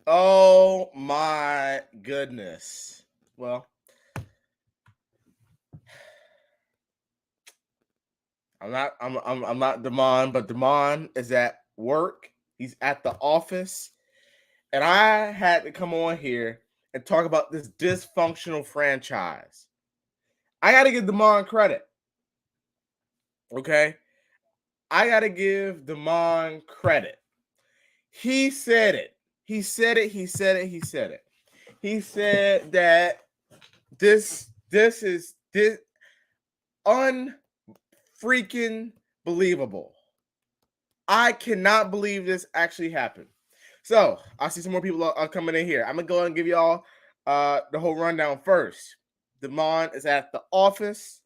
Oh my goodness. Well, I'm not Damon, but Damon is at work. He's at the office. And I had to come on here and talk about this dysfunctional franchise. I gotta give Damon credit. Okay. I gotta give Damon credit. He said it. He said it. He said it. He said it. He said that this is this unfreaking believable. I cannot believe this actually happened. So I see some more people are coming in here. I'm gonna go ahead and give y'all the whole rundown first. Damon is at the office,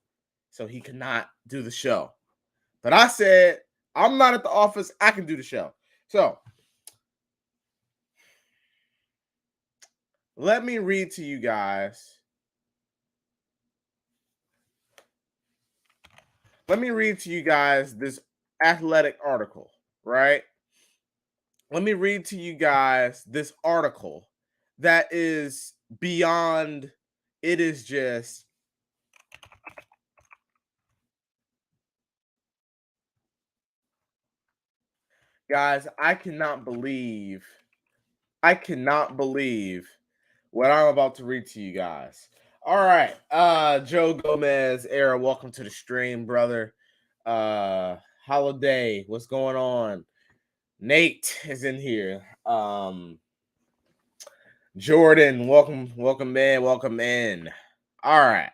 so he cannot do the show. But I said I'm not at the office. I can do the show. So let me read to you guys. Let me read to you guys this athletic article, right? Let me read to you guys this article that is beyond, it is just, guys, I cannot believe what I'm about to read to you guys. All right. Joe Gomez, era, welcome to the stream, brother. Holiday, what's going on? Nate is in here. Jordan, welcome in, welcome in. All right.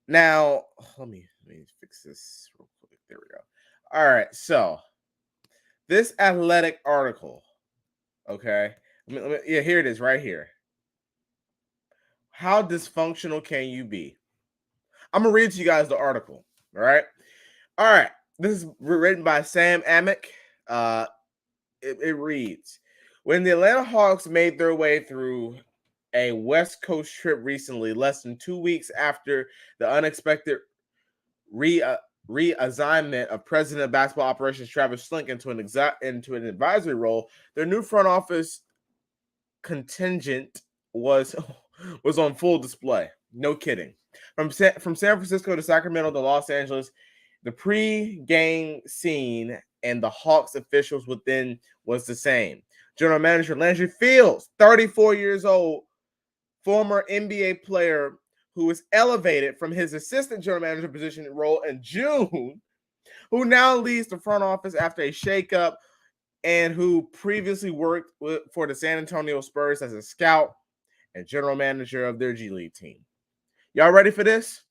Now, let me fix this real quick. There we go. All right. So, this athletic article, okay? Yeah, here it is right here. How dysfunctional can you be? I'm gonna read to you guys the article. All right. All right. This is written by Sam Amick. Uh, it reads: When the Atlanta Hawks made their way through a West Coast trip recently, less than 2 weeks after the unexpected reassignment of President of Basketball Operations Travis Slink into an advisory role, their new front office contingent was was on full display. No kidding. From San Francisco to Sacramento to Los Angeles, the pre-game scene and the Hawks officials within was the same. General Manager Landry Fields, 34 years old, former NBA player who was elevated from his assistant general manager position role in June, who now leads the front office after a shakeup and who previously worked for the San Antonio Spurs as a scout and general manager of their G League team. Y'all ready for this?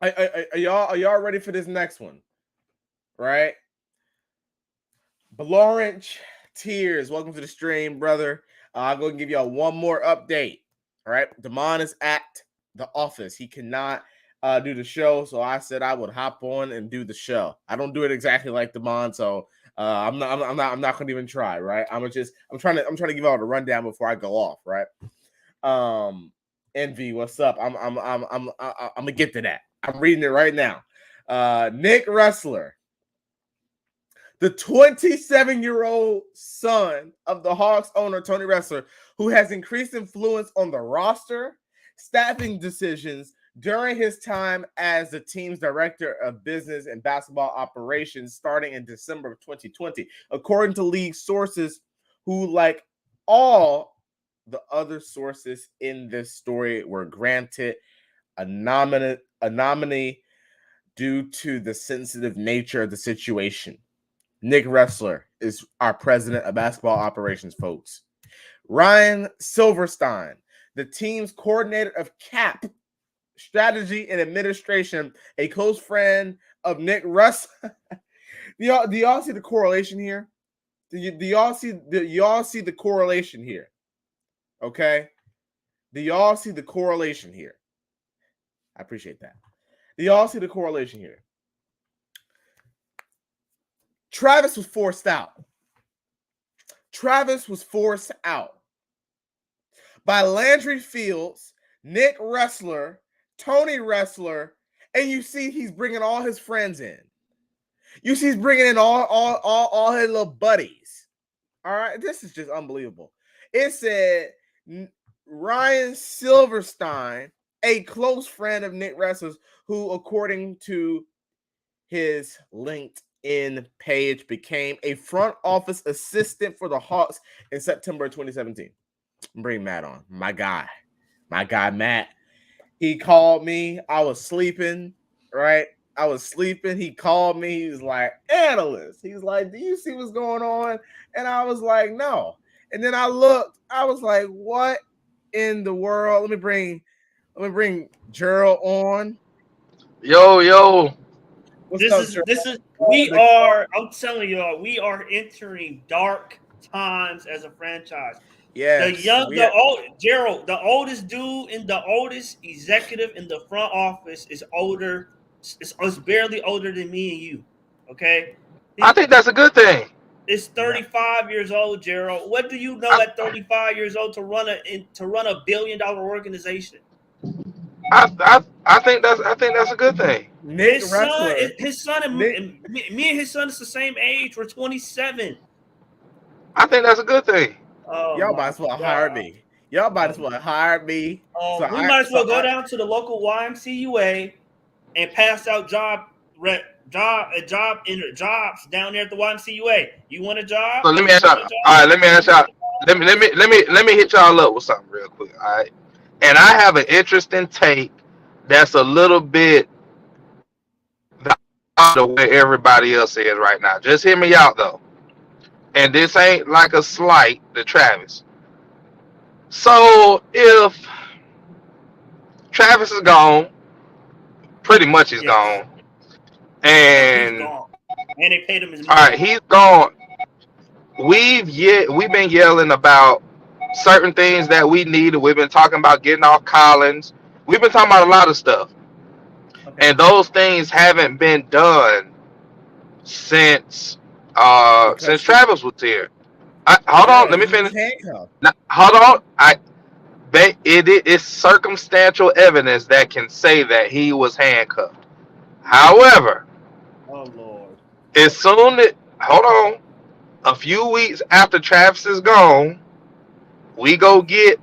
Are y'all ready for this next one? Right? Lawrence Tears, welcome to the stream, brother. I'll go and give y'all one more update. All right, Damon is at the office. He cannot do the show, so I said I would hop on and do the show. I don't do it exactly like Damon, so I'm not gonna even try. Right? I'm trying to give y'all the rundown before I go off. Right? Envy, what's up? I'm gonna get to that. I'm reading it right now. Nick Ressler, the 27-year-old son of the Hawks owner Tony Ressler, who has increased influence on the roster, staffing decisions during his time as the team's director of business and basketball operations starting in December of 2020. According to league sources who, like all the other sources in this story, were granted a nominee due to the sensitive nature of the situation. Nick Ressler is our president of basketball operations, folks. Ryan Silverstein, the team's coordinator of cap strategy and administration, a close friend of Nick Ressler. Do y'all see the correlation here? Do y'all see the correlation here? Okay. Do y'all see the correlation here? I appreciate that. Do y'all see the correlation here? Travis was forced out. Travis was forced out by Landry Fields, Nick Ressler, Tony Ressler, and you see he's bringing all his friends in. UC's bringing in all his little buddies. All right, this is just unbelievable. It said Ryan Silverstein, a close friend of Nick Wrestler's, who, according to his LinkedIn page, became a front office assistant for the Hawks in September 2017. Bring Matt on. My guy, Matt. He called me. I was sleeping, right? I was sleeping. He called me. He was like, analyst. He's like, do you see what's going on? And I was like, no. And then I looked. I was like, what in the world? Let me bring Gerald on. Yo. What's up, Gerald? I'm telling y'all, we are entering dark times as a franchise. Yeah. Gerald, the oldest dude and the oldest executive in the front office is older. It's barely older than me and you. Okay. I think that's a good thing. It's 35 years old, Gerald. What do you know at 35 years old to run a $1 billion organization? I think that's a good thing. His son and me and his son is the same age. We're 27. I think that's a good thing. Oh, y'all might as well hire me. Y'all might as well hire me. We might as well go down to the local YMCA and pass out jobs down there at the YMCA. You want a job? So let me ask y'all. All right, let me ask y'all. Let me hit y'all up with something real quick. All right, and I have an interesting take that's a little bit the way everybody else is right now. Just hear me out though. And this ain't like a slight to Travis. So if Travis is gone, pretty much he's gone. And he's gone. And they paid him his money. All right, he's gone. We've been yelling about certain things that we need. We've been talking about getting off Collins. We've been talking about a lot of stuff. Okay. And those things haven't been done since Travis was here. Hold on, let me finish. Now, hold on. It's circumstantial evidence that can say that he was handcuffed. However, oh Lord, hold on. A few weeks after Travis is gone, we go get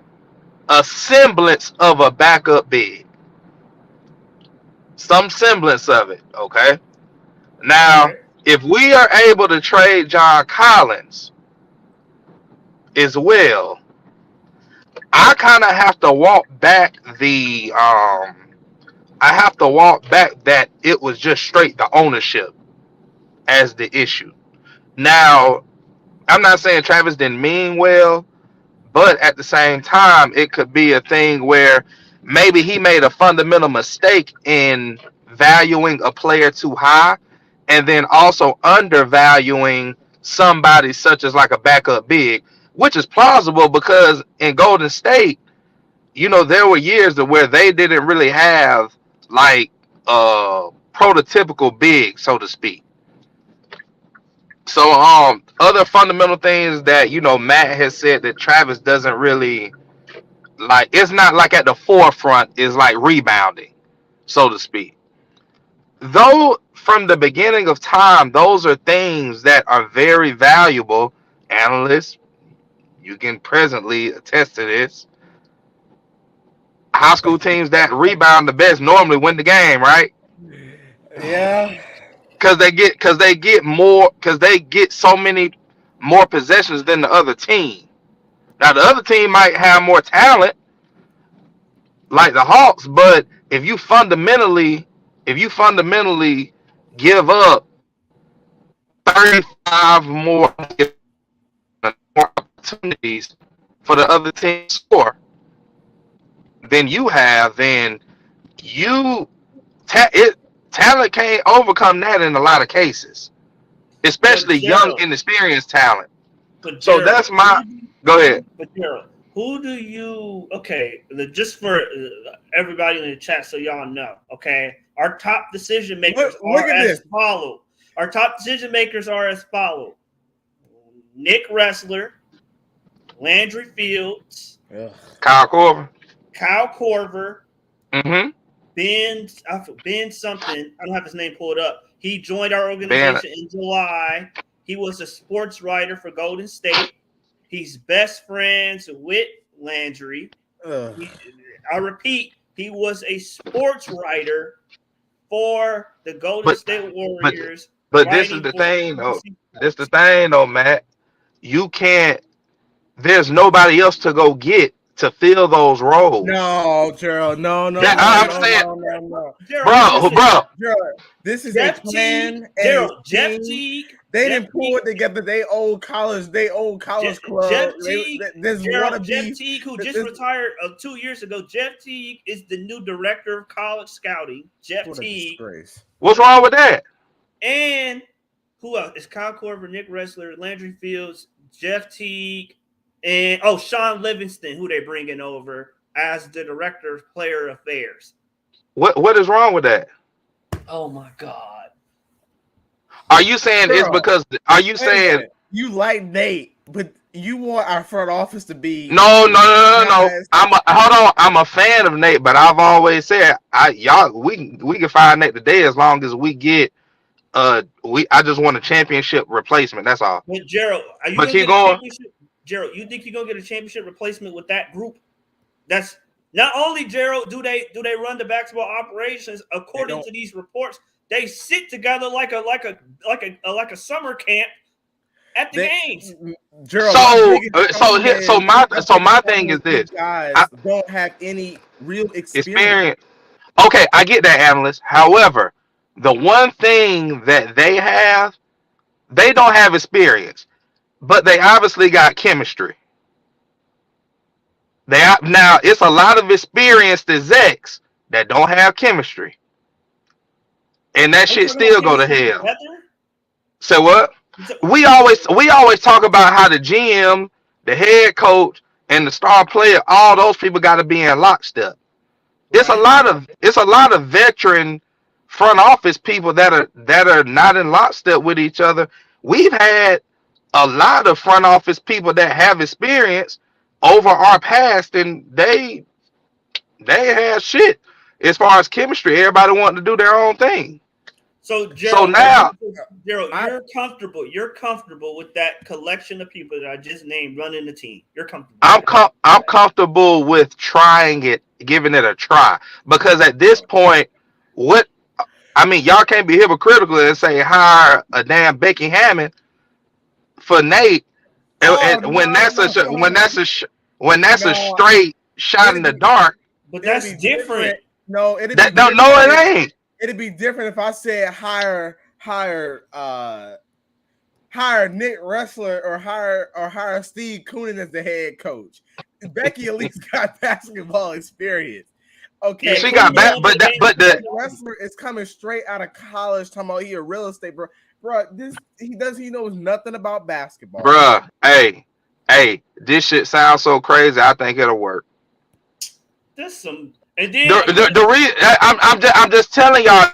a semblance of a backup big. Some semblance of it, okay? Now, if we are able to trade John Collins as well, I kind of have to walk back that it was just straight the ownership as the issue. Now, I'm not saying Travis didn't mean well, but at the same time, it could be a thing where maybe he made a fundamental mistake in valuing a player too high and then also undervaluing somebody such as like a backup big, which is plausible because in Golden State, you know, there were years where they didn't really have like prototypical big, so to speak. So other fundamental things that, you know, Matt has said that Travis doesn't really like, it's not like at the forefront, is like rebounding, so to speak. Though from the beginning of time, those are things that are very valuable. Analysts, you can presently attest to this. High school teams that rebound the best normally win the game, right? Yeah. Because they get so many more possessions than the other team. Now the other team might have more talent, like the Hawks, but if you fundamentally give up 35 more opportunities for the other team to score than you have, then talent can't overcome that in a lot of cases, especially young, inexperienced talent. So that's my. Go ahead. But Gerald, who do you? Okay, just for everybody in the chat, so y'all know. Okay, our top decision makers are as follow. Our top decision makers are as follow: Nick Wrestler, Landry Fields, Kyle Korver. Ben something. I don't have his name pulled up. He joined our organization in July. He was a sports writer for Golden State. He's best friends with Landry. I repeat, he was a sports writer for the Golden State Warriors. But this is the thing, though. This is the thing, though, Matt. You can't. There's nobody else to go get to fill those roles. No, Gerald. No. I'm saying, bro. Gerald, this is a plan. Jeff Teague. They didn't pull it together. They old college club. Jeff Teague, who just retired 2 years ago. Jeff Teague is the new director of college scouting. Jeff Teague. What's wrong with that? And who else? It's Kyle Korver, Nick Ressler, Landry Fields, Jeff Teague, and Sean Livingston, who they bringing over as the director of player affairs. What is wrong with that? Oh my God. Are you saying it's because? Are you saying you like Nate, but you want our front office to be? No. I'm a fan of Nate, but I've always said we can fire Nate today as long as we get I just want a championship replacement. That's all. But Gerald, keep going. Gerald, you think you're gonna get a championship replacement with that group? That's not only Gerald. Do they run the basketball operations according to these reports? They sit together like a summer camp at the games. Gerald, so my thing is this: guys don't have any real experience. Okay, I get that, analyst. However, the one thing that they don't have experience, but they obviously got chemistry. Now it's a lot of experienced execs that don't have chemistry. And that shit still go to hell. So what? We always talk about how the GM, the head coach, and the star player, all those people got to be in lockstep. It's a lot of veteran front office people that are not in lockstep with each other. We've had a lot of front office people that have experience over our past, and they have shit as far as chemistry. Everybody wanting to do their own thing. So Gerald, Gerald, you're comfortable with that collection of people that I just named running the team. You're comfortable. I'm comfortable with trying it, giving it a try, because at this point, y'all can't be hypocritical and say hire a damn Becky Hammond for Nate, when that's a straight shot in the dark. But that's different. No, it ain't. It'd be different if I said hire Nick Ressler or hire Steve Koonin as the head coach. Becky at least got basketball experience. Okay, yeah, she got back, but the Ressler is coming straight out of college. Talking about he a real estate bro. He knows nothing about basketball. Bro, hey, this shit sounds so crazy. I think it'll work. There's some. And then the reason I'm just telling y'all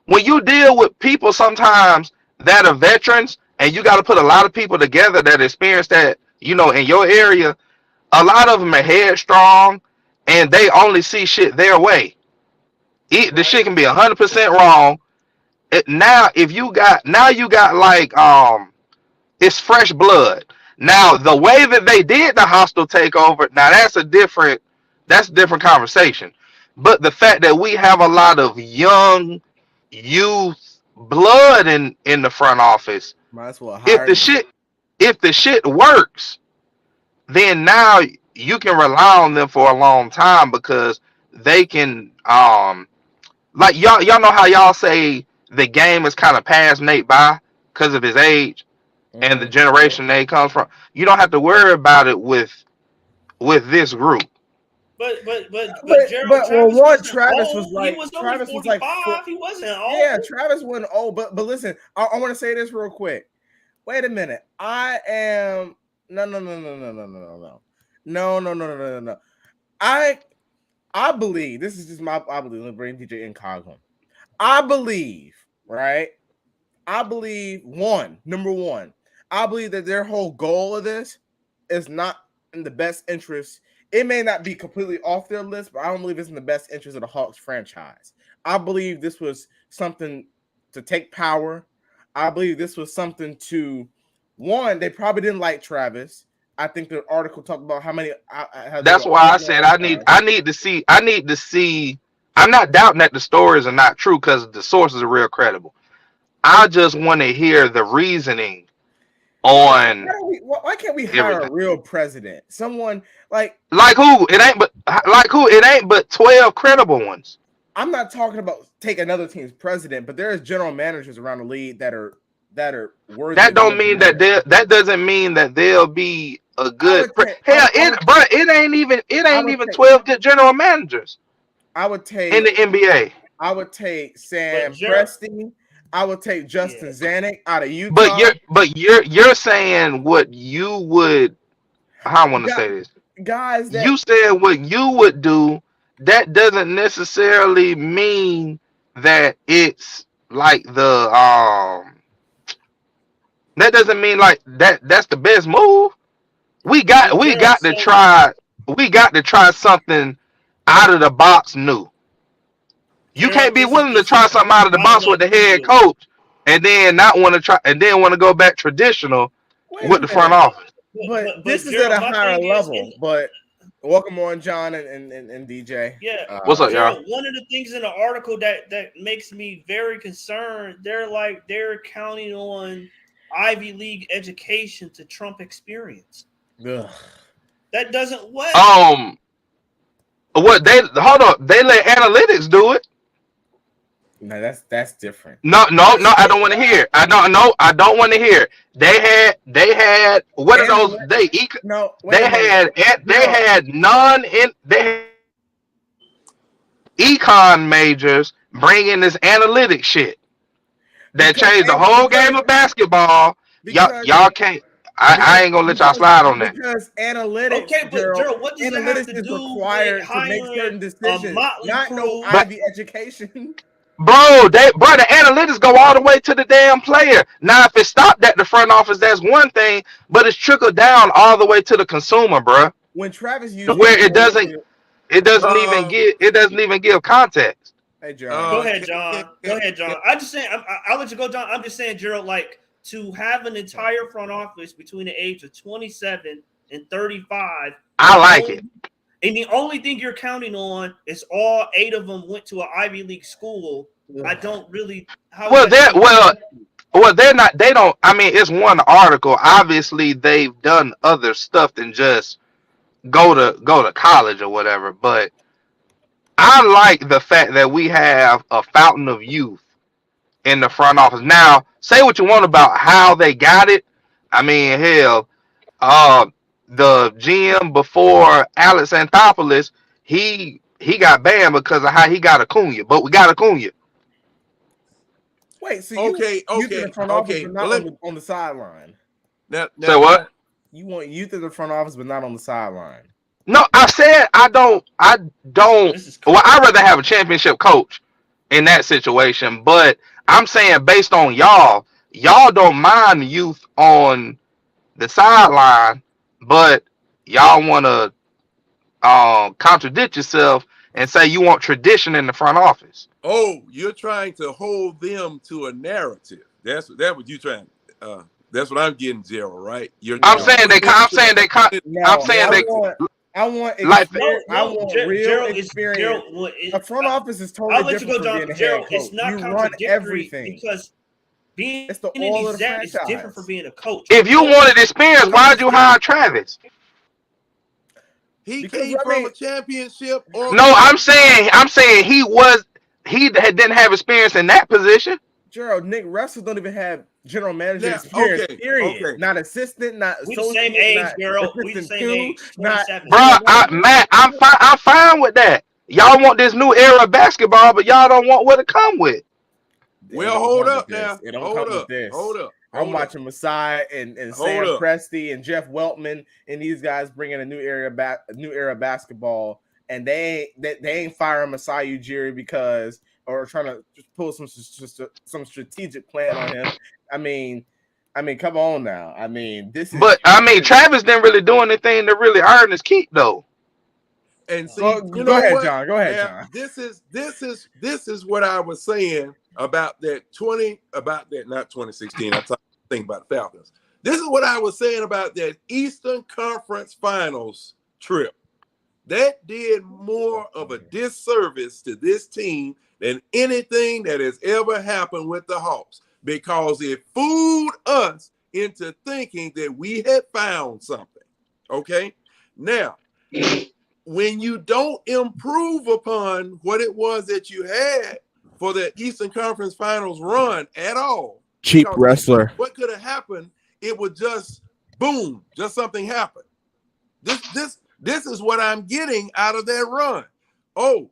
when you deal with people sometimes that are veterans and you got to put a lot of people together that experience that, in your area, a lot of them are headstrong and they only see shit their way. The shit can be 100% wrong. Now you got like it's fresh blood. Now, the way that they did the hostile takeover, now that's a different conversation. But the fact that we have a lot of young youth blood in the front office, if the shit works, then now you can rely on them for a long time because they can like y'all know how y'all say the game is kind of passed Nate by because of his age. And the generation they come from, you don't have to worry about it with this group. But Travis was like, he was only 45. He wasn't old. Yeah, Travis wasn't old. But listen, I want to say this real quick. Wait a minute. I am no. I believe this is just my. I believe. Let me bring DJ Incog. I believe, right? I believe number one. I believe that their whole goal of this is not in the best interest it may not be completely off their list, but I don't believe it's in the best interest of the Hawks franchise. I believe this was something to take power. I believe this was something to, one, they probably didn't like Travis. I think the article talked about how many. That's why I said I need to see. I'm not doubting that the stories are not true because the sources are real credible. I just want to hear the reasoning on. Why can't we hire a real president? Someone like who? It ain't but 12 credible ones. I'm not talking about take another team's president, but there's general managers around the league that are worthy. That don't mean that that doesn't mean that they'll be a good. It ain't even 12 good general managers. I would take in the NBA. I would take Sam Presti. I would take Justin Zanuck out of Utah. But you're saying what you would. How I want to say this, guys. You said what you would do. That doesn't necessarily mean that it's like the That doesn't mean like that's the best move. We got to try something out of the box new. You can't be willing to try something out of the box with the head coach and then not want to try and then want to go back traditional with the front office. But this is at a higher level. But welcome on, John and DJ. Yeah. What's up, y'all? One of the things in the article that makes me very concerned, they're counting on Ivy League education to trump experience. Ugh. That doesn't what? What they hold up? They let analytics do it. No, that's different. No, I don't want to hear. I don't want to hear. They had what are those? They had econ majors bringing this analytic shit that changed the whole game of basketball. Y'all can't. I ain't gonna let y'all slide on that. Because analytics, okay, but Gerald, what does analytics is required to make certain decisions, not no Ivy education. Bro, the analytics go all the way to the damn player. Now, if it stopped at the front office, that's one thing, but it's trickled down all the way to the consumer, bro. When Travis used where it doesn't even give context. Hey, John. Go ahead, John. I'm just saying. I'll let you go, John. I'm just saying, Gerald, like to have an entire front office between the age of 27 and 35. I like it. And the only thing you're counting on is all 8 of them went to an Ivy League school. I don't really. They're not. They don't. I mean, it's one article. Obviously, they've done other stuff than just go to college or whatever. But I like the fact that we have a fountain of youth in the front office. Now, say what you want about how they got it. I mean, hell, the GM before Alex Anthopoulos, he got banned because of how he got Acuna, but we got Acuna. Wait, so you in the front office, but not on the sideline. So what? You want youth in the front office, but not on the sideline. No, I said I don't. Well, I'd rather have a championship coach in that situation, but I'm saying based on y'all don't mind youth on the sideline. But y'all want to contradict yourself and say you want tradition in the front office. Oh, you're trying to hold them to a narrative. That's what you're trying. That's what I'm getting, Gerald. Right? I'm saying they. I want real experience. The front office is totally different from being a head coach. It's not contradictory because being it's the in all is different from being a coach. If you wanted experience, why'd you hire Travis? He came from a championship. No, I'm saying he didn't have experience in that position. Gerald, Nick Russell don't even have general manager experience. Period. Okay. Not assistant. Not we the same age, Gerald. We the same age. I'm fine with that. Y'all want this new era of basketball, but y'all don't want what it come with. Well, hold up now. It don't come with this. Hold up. I'm watching Masai and Sam Presti and Jeff Weltman and these guys bringing a new era basketball, and they ain't firing Masai Ujiri because or trying to just pull some strategic plan on him. I mean, come on now. I mean, this is. But I mean, Travis didn't really do anything to really earn his keep though. And see, go ahead, John. Go ahead, now, John. This is what I was saying about that not 2016. I'm thinking about the Falcons. This is what I was saying about that Eastern Conference Finals trip. That did more of a disservice to this team than anything that has ever happened with the Hawks, because it fooled us into thinking that we had found something. Okay? Now, when you don't improve upon what it was that you had for the Eastern Conference Finals run at all, Cheap wrestler. What could have happened? It would just boom, just something happened. This is what I'm getting out of that run. Oh,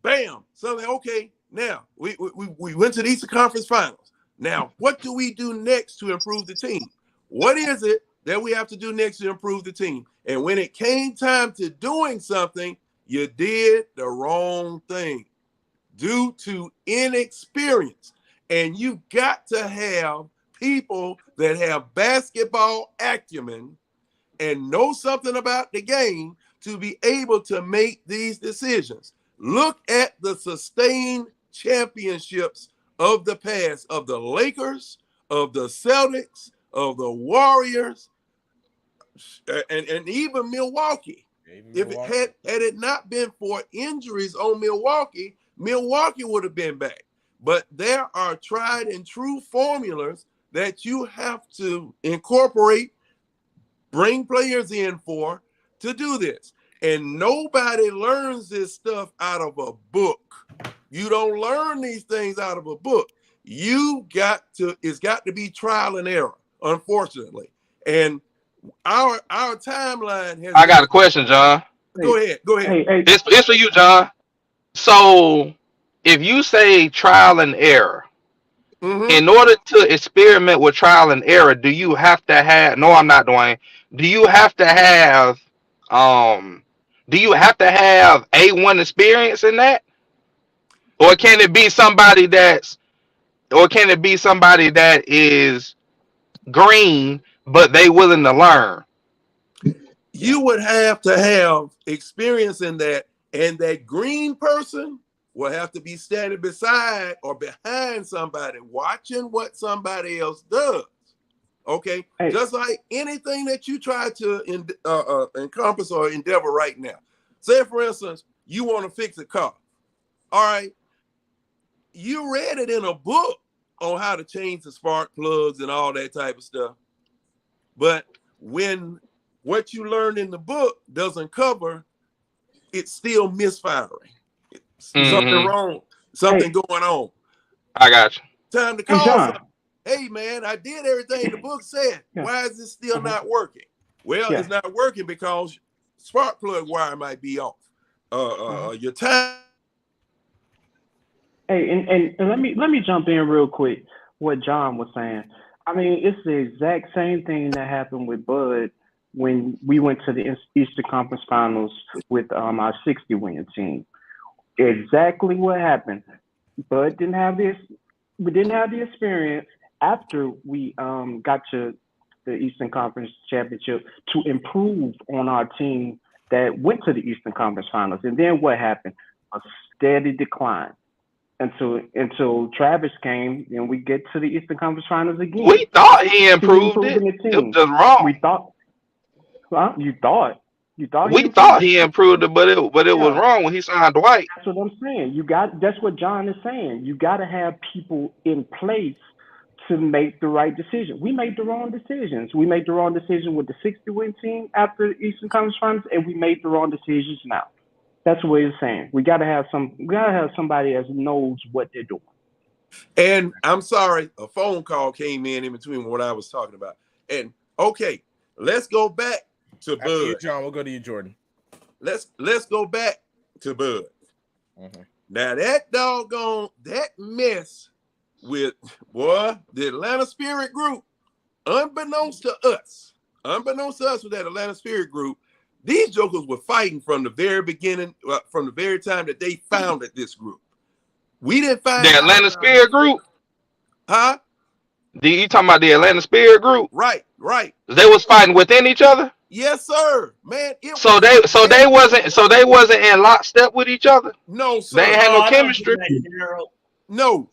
bam, something. Okay, now we went to the Eastern Conference Finals. Now, what do we do next to improve the team? What is it that we have to do next to improve the team? And when it came time to doing something, you did the wrong thing due to inexperience. And you got to have people that have basketball acumen and know something about the game to be able to make these decisions. Look at the sustained championships of the past, of the Lakers, of the Celtics, of the Warriors, and even Milwaukee. If it had it not been for injuries on Milwaukee, Milwaukee would have been back. But there are tried and true formulas that you have to incorporate, bring players in for to do this. And nobody learns this stuff out of a book. You don't learn these things out of a book. It's got to be trial and error, unfortunately. And our timeline has. I got a question, John. Go ahead. Hey. It's for you, John. So if you say trial and error, in order to experiment with trial and error, do you have to have? No, I'm not doing. Do you have to have? Do you have to have A1 experience in that, or can it be somebody that is green but they willing to learn? You would have to have experience in that, and that green person will have to be standing beside or behind somebody, watching what somebody else does. Okay, hey. Just like anything that you try to encompass or endeavor right now. Say, for instance, you want to fix a car. All right, you read it in a book on how to change the spark plugs and all that type of stuff. But when what you learned in the book doesn't cover, it's still misfiring. Something wrong, something going on. I got you. Time to call something. Hey, man, I did everything the book said. Why is it still not working? Well, it's not working because spark plug wire might be off. Your time. Hey, and let me jump in real quick. What John was saying. I mean, it's the exact same thing that happened with Bud when we went to the Eastern Conference Finals with our 60-win team. Exactly what happened. Bud didn't have this. We didn't have the experience after we got to the Eastern Conference Championship to improve on our team that went to the Eastern Conference Finals. And then what happened? A steady decline until Travis came and we get to the Eastern Conference Finals again. We thought he improved it. It was just wrong. We thought. Well, you thought. We thought he improved it, but it was wrong when he signed Dwight. That's what I'm saying. That's what John is saying. You got to have people in place to make the right decision. We made the wrong decisions. We made the wrong decision with the 60-win team after the Eastern Conference Finals, and we made the wrong decisions now. That's what he's saying. We got to have somebody that knows what they're doing. And I'm sorry, a phone call came in between what I was talking about. And okay, let's go back to Bud. You, John, we'll go to you, Jordan. Let's go back to Bud. Now that mess with the Atlanta Spirit Group, unbeknownst to us with that Atlanta Spirit Group, these jokers were fighting from the very beginning, from the very time that they founded this group. We didn't find the Atlanta Spirit Group. Huh? You talking about the Atlanta Spirit Group? Right. They was fighting within each other? Yes, sir, man. So they wasn't in lockstep with each other. No, sir. They ain't had no chemistry. No.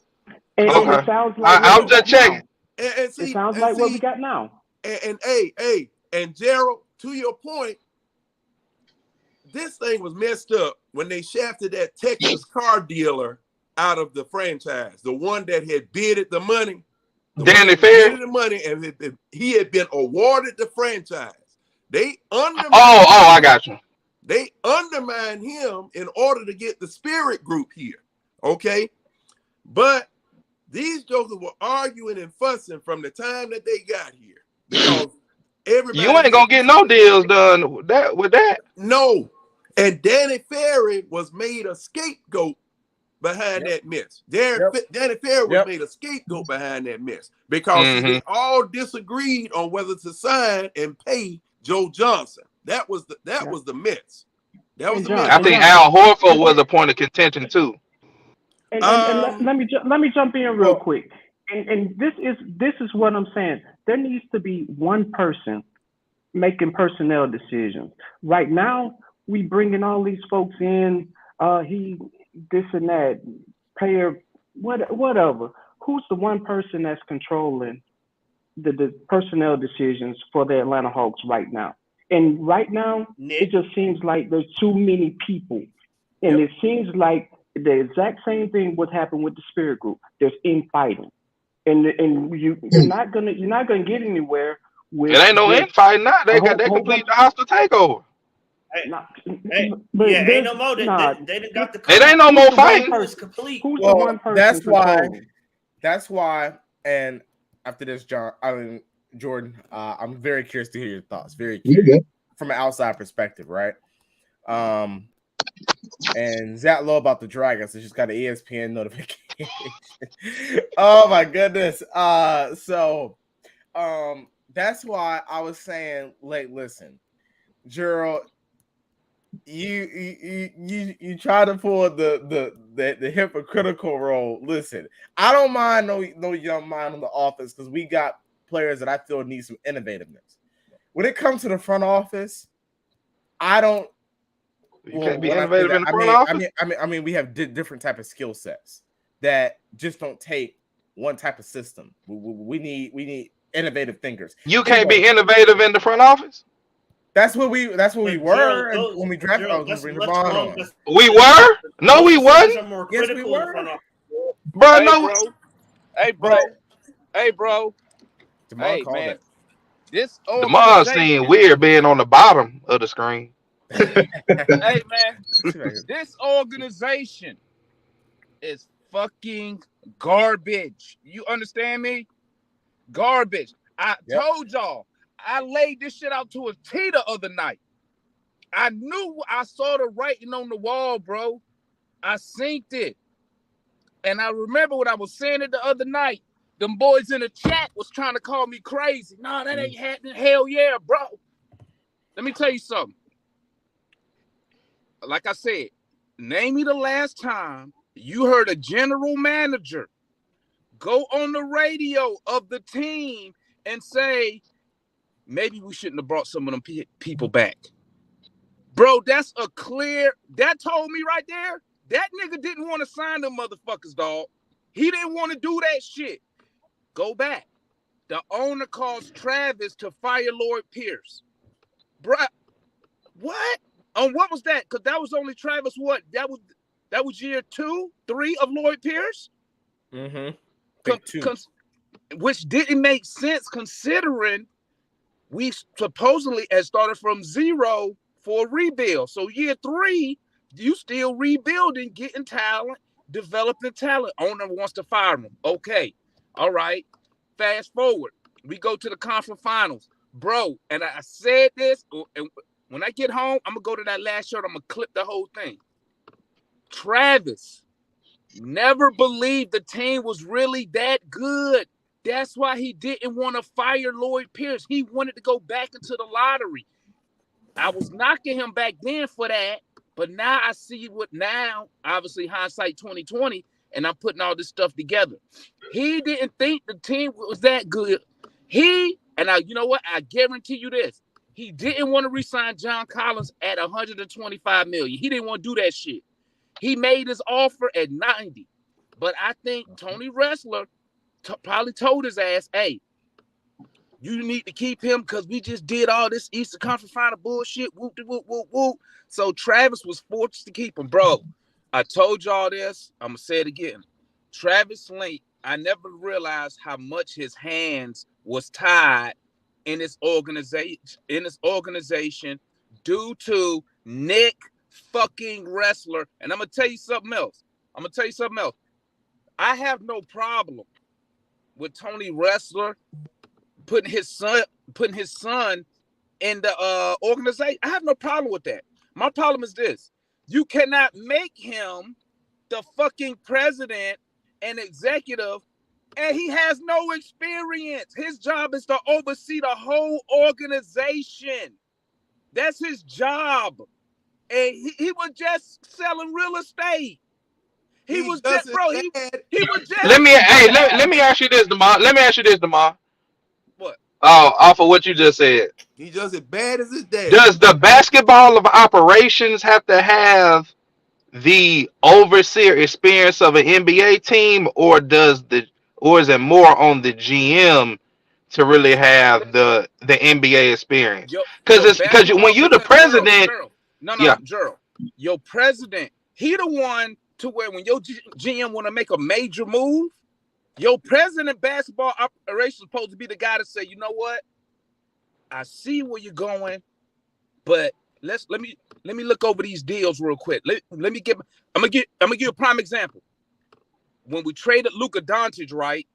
And Okay. it sounds like I'm just checking. And see, it sounds like what we got now. And Gerald, to your point, this thing was messed up when they shafted that Texas car dealer out of the franchise, the one that had bidded the money. Danny Ferry. The money, and he had been awarded the franchise. They undermined. I got you. They undermined him in order to get the Spirit Group here. Okay, but these jokers were arguing and fussing from the time that they got here because everybody. You ain't gonna get no deals done with that. No, and Danny Ferry was made a scapegoat behind that mess. Danny Ferry was made a scapegoat behind that mess because they all disagreed on whether to sign and pay Joe Johnson. That was the mess. That was the mess. I think Al Horford was a point of contention too. And let me jump in real quick. And this is what I'm saying. There needs to be one person making personnel decisions. Right now, we bringing all these folks in. This and that, player, whatever. Who's the one person that's controlling the personnel decisions for the Atlanta Hawks right now? And right now, it just seems like there's too many people. And it seems like the exact same thing would happen with the Spirit Group. There's infighting. And you're not gonna get anywhere with it. Ain't no infighting now. They complete the hostile takeover. Ain't no more. They didn't got the. It ain't no more fighting. It's complete. Who's the one person? That's why. And after this, Jordan, I'm very curious to hear your thoughts. Very curious from an outside perspective, right? And Zach Lowe about the Dragons. So just got an ESPN notification. Oh my goodness. So that's why I was saying, like, listen, Gerald, you try to pull the hypocritical role. Listen, I don't mind no young mind on the offense because we got players that I feel need some innovativeness. When it comes to the front office, I don't. You can't be innovative in the front office. I mean, we have different type of skill sets that just don't take one type of system. We need innovative thinkers. You can't be innovative in the front office. That's what we were when we drafted. We were? No, we wasn't. Yes, we were. Bro, no. Hey, bro. Hey, man. This DeMar seeing weird being on the bottom of the screen. Hey, man. This organization is fucking garbage. You understand me? Garbage. I told y'all. I laid this shit out to a T the other night. I knew I saw the writing on the wall, bro. I synced it. And I remember what I was saying it the other night. Them boys in the chat was trying to call me crazy. No, that ain't happening. Hell yeah, bro. Let me tell you something. Like I said, name me the last time you heard a general manager go on the radio of the team and say, maybe we shouldn't have brought some of them people back. Bro, that's a clear, that told me right there, that nigga didn't want to sign them motherfuckers, dog. He didn't want to do that shit. Go back. The owner calls Travis to fire Lloyd Pierce. Bruh, what? What was that? Because that was only Travis, what? That was year 2, 3 of Lloyd Pierce? Which didn't make sense considering we supposedly had started from 0 for a rebuild. So year 3, you still rebuilding, getting talent, developing talent. Owner wants to fire him. Okay. All right. Fast forward. We go to the conference finals. Bro, and I said this, and when I get home, I'm going to go to that last shirt. I'm going to clip the whole thing. Travis never believed the team was really that good. That's why he didn't want to fire Lloyd Pierce. He wanted to go back into the lottery. I was knocking him back then for that, but now I see what now, obviously hindsight 2020, and I'm putting all this stuff together. He didn't think the team was that good. And you know what? I guarantee you this. He didn't want to re-sign John Collins at $125 million. He didn't want to do that shit. He made his offer at 90. But I think Tony Ressler probably told his ass, hey, you need to keep him because we just did all this Eastern Conference Final bullshit. Whoop, whoop, whoop, whoop. So Travis was forced to keep him. Bro, I told y'all this. I'm going to say it again. Travis Link, I never realized how much his hands was tied in this organization due to Nick fucking Ressler. And I'm going to tell you something else. I have no problem with Tony Ressler putting his son in the organization. I have no problem with that. My problem is this. You cannot make him the fucking president and executive, and he has no experience. His job is to oversee the whole organization. That's his job. And he was just selling real estate. He was just. Let me ask you this, Demar. What? Oh, off of what you just said. He's just as bad as his dad. Does the basketball of operations have to have the overseer experience of an NBA team, or is it more on the GM to really have the NBA experience? Because when you're the president, Gerald, your president, he the one to where when your GM want to make a major move, your president basketball operations is supposed to be the guy to say, you know what? I see where you're going, but let me look over these deals real quick. I'm gonna give you a prime example. When we traded Luka Doncic, right?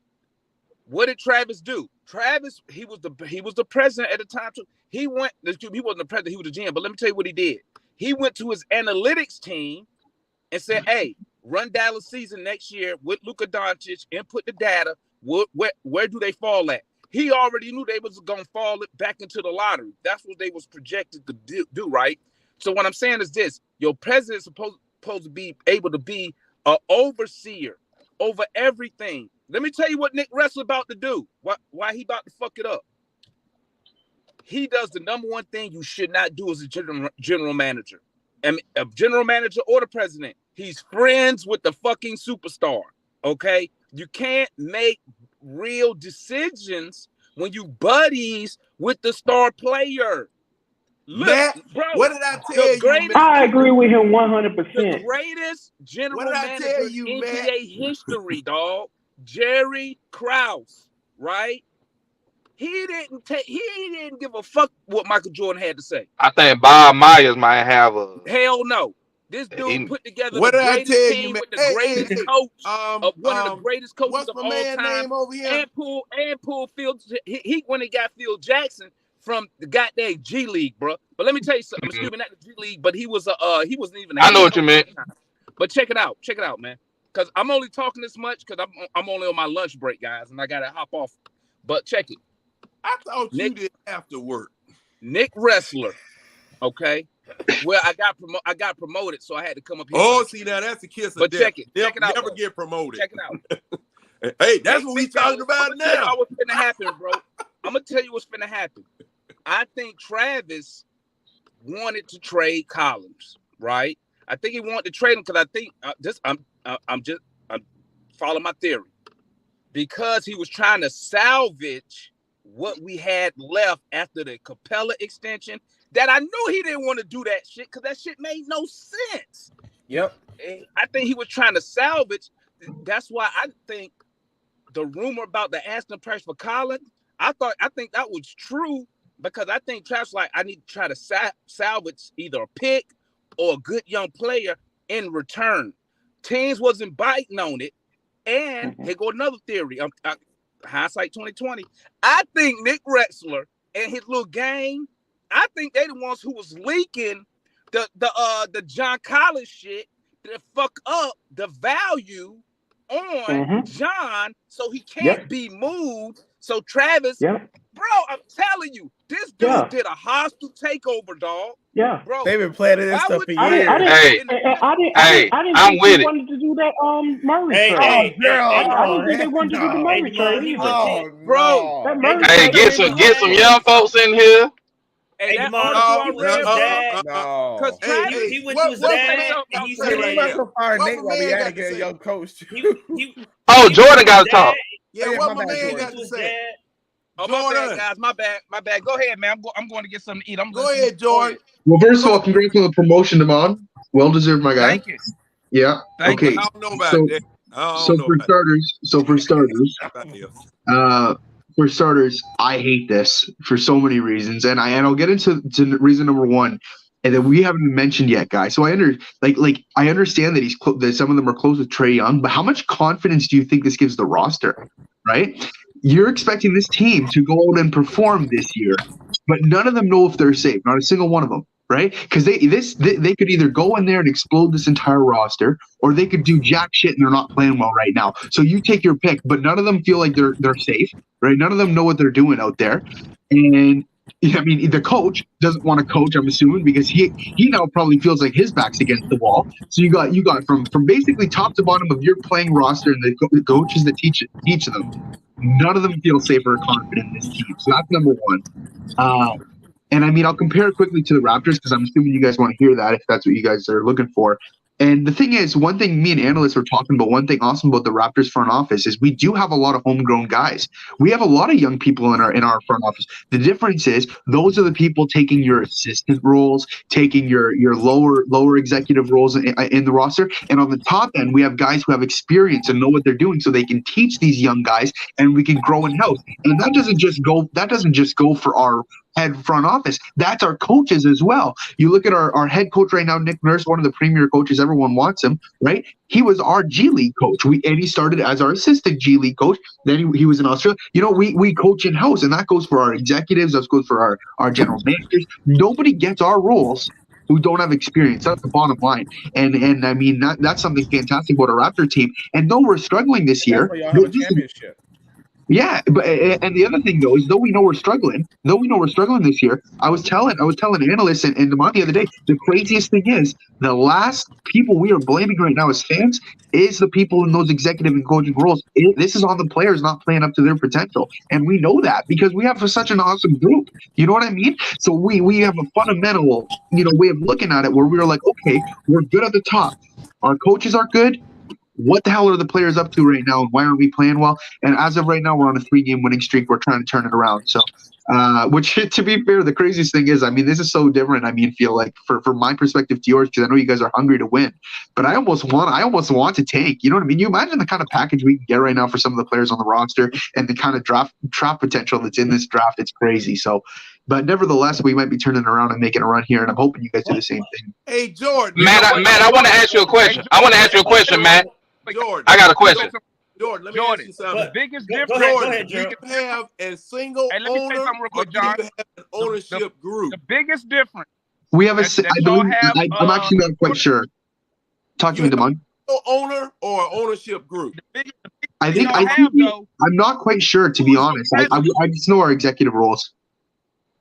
What did Travis do? Travis, he was the president at the time too. He wasn't the president, he was the GM. But let me tell you what he did. He went to his analytics team and said, hey, run Dallas season next year with Luka Doncic, input the data. Where do they fall at? He already knew they was going to fall back into the lottery. That's what they was projected to do, right? So what I'm saying is this. Your president is supposed to be able to be an overseer over everything. Let me tell you what Nick Ressler about to do. Why he about to fuck it up. He does the number one thing you should not do as a general manager. I mean, a general manager or the president. He's friends with the fucking superstar, okay? You can't make real decisions when you buddies with the star player. Look, Matt, bro, what did I tell you? I agree with him 100%. The greatest general manager in NBA history, dog. Jerry Krause, right? He didn't give a fuck what Michael Jordan had to say. I think Bob Myers might have a. Hell no. This dude put together what the did greatest I tell team you, with the greatest coach of one of the greatest coaches what's of my all man time. Name over here? And pull Phil. He when he got Phil Jackson from the goddamn G League, bro. But let me tell you something. Excuse me, not the G League, but he wasn't even. I know what you meant. But check it out, man. Because I'm only talking this much because I'm only on my lunch break, guys, and I gotta hop off. But check it. I thought you did after work. Nick Ressler, okay. Well, I got promoted, so I had to come up here. Oh, see now that's a kiss of death. Check it out. Never get promoted. Check it out. Hey, that's what we talking about now. What's finna happen, bro? I'm gonna tell you what's finna happen. I think Travis wanted to trade Collins, right? I think he wanted to trade him because I think I'm following my theory because he was trying to salvage what we had left after the Capella extension. That I knew he didn't want to do that shit because that shit made no sense. Yep. I think he was trying to salvage. That's why I think the rumor about the asking price for Collins, I think that was true because I think Travis like I need to try to salvage either a pick or a good young player in return. Teams wasn't biting on it. And here go another theory. Hindsight 2020. I think Nick Ressler and his little gang, I think they the ones who was leaking the John Collins shit to fuck up the value on John so he can't be moved. So Travis, bro, I'm telling you, this dude did a hostile takeover, dog. Yeah, bro. They've been planning this stuff for years. I'm with it. Wanted to do that Murray trade. I didn't think they wanted to do the Murray trade either. Bro, hey, get some young folks in here. Hey, that Demond, article he I went to read, his bro, dad. No. because Travis, He went what- to his what- dad what- and he what- said, right Let's here. fire What Nate my while we man had to got to get a say? young coach. he Oh, went Jordan to got his to talk. dad. Yeah, Oh, yeah, what my my bad, man Jordan. got to His say? dad. oh, my bad, Jordan, guys, my bad. Go ahead, man. I'm going to get something to eat. I'm go listening. ahead, Jordan. Well, first of all, congrats on the promotion, Damon. Well deserved, my guy. Thank you. Yeah. Thank Okay. you. I don't know about So, that. I so don't know for about starters, that. for starters, I hate this for so many reasons, and I'll get into reason number one, and that we haven't mentioned yet, guys. So I understand that that some of them are close with Trae Young, but how much confidence do you think this gives the roster? Right? You're expecting this team to go out and perform this year, but none of them know if they're safe. Not a single one of them. Right? Because they could either go in there and explode this entire roster, or they could do jack shit and they're not playing well right now. So you take your pick, but none of them feel like they're safe, right? None of them know what they're doing out there, and I mean the coach doesn't want to coach. I'm assuming because he now probably feels like his back's against the wall. So you got from basically top to bottom of your playing roster and the coaches that teach them. None of them feel safe or confident in this team. So that's number one. And I mean, I'll compare it quickly to the Raptors because I'm assuming you guys want to hear that if that's what you guys are looking for. And the thing is, one thing me and analysts were talking about, one thing awesome about the Raptors front office is we do have a lot of homegrown guys. We have a lot of young people in our front office. The difference is those are the people taking your assistant roles, taking your lower executive roles in the roster. And on the top end, we have guys who have experience and know what they're doing, so they can teach these young guys, and we can grow in house. And that doesn't just go for our head front office. That's our coaches as well. You look at our head coach right now, Nick Nurse, one of the premier coaches. Everyone wants him, right? He was our G League coach. And he started as our assistant G League coach. Then he was in Australia. You know, we coach in house, and that goes for our executives. That goes for our general managers. Nobody gets our roles who don't have experience. That's the bottom line. And I mean that's something fantastic about a Raptor team. And though we're struggling this year, That's why y'all have a championship. yeah, but and the other thing though is though we know we're struggling this year. I was telling analysts and Demont the other day, the craziest thing is the last people we are blaming right now as fans is the people in those executive and coaching roles. This is on the players not playing up to their potential, and we know that because we have such an awesome group. You know what I mean? So we have a fundamental way of looking at it where we were like, okay, we're good at the top. Our coaches are good. What the hell are the players up to right now, and why aren't we playing well? And as of right now, we're on a 3-game winning streak. We're trying to turn it around. So, which, to be fair, the craziest thing is, I mean, this is so different. I mean, feel like from my perspective to yours, because I know you guys are hungry to win, but I almost want to tank. You know what I mean? You imagine the kind of package we can get right now for some of the players on the roster and the kind of draft potential that's in this draft. It's crazy. So, but nevertheless, we might be turning around and making a run here, and I'm hoping you guys do the same thing. Hey, Jordan. Matt, I want to ask you a question. Matt. Jordan. I got a question. Jordan, let me ask you something. The biggest Go difference. ahead, Do you Jordan. have a single Hey, let me say owner, something real or quick, do you John. have an ownership group? The biggest difference. We have That I y'all believe have, I'm actually not quite sure. Talk to me, Damon. Owner or ownership group? I think y'all have, though, I'm not quite sure, to be honest. I just know our executive roles.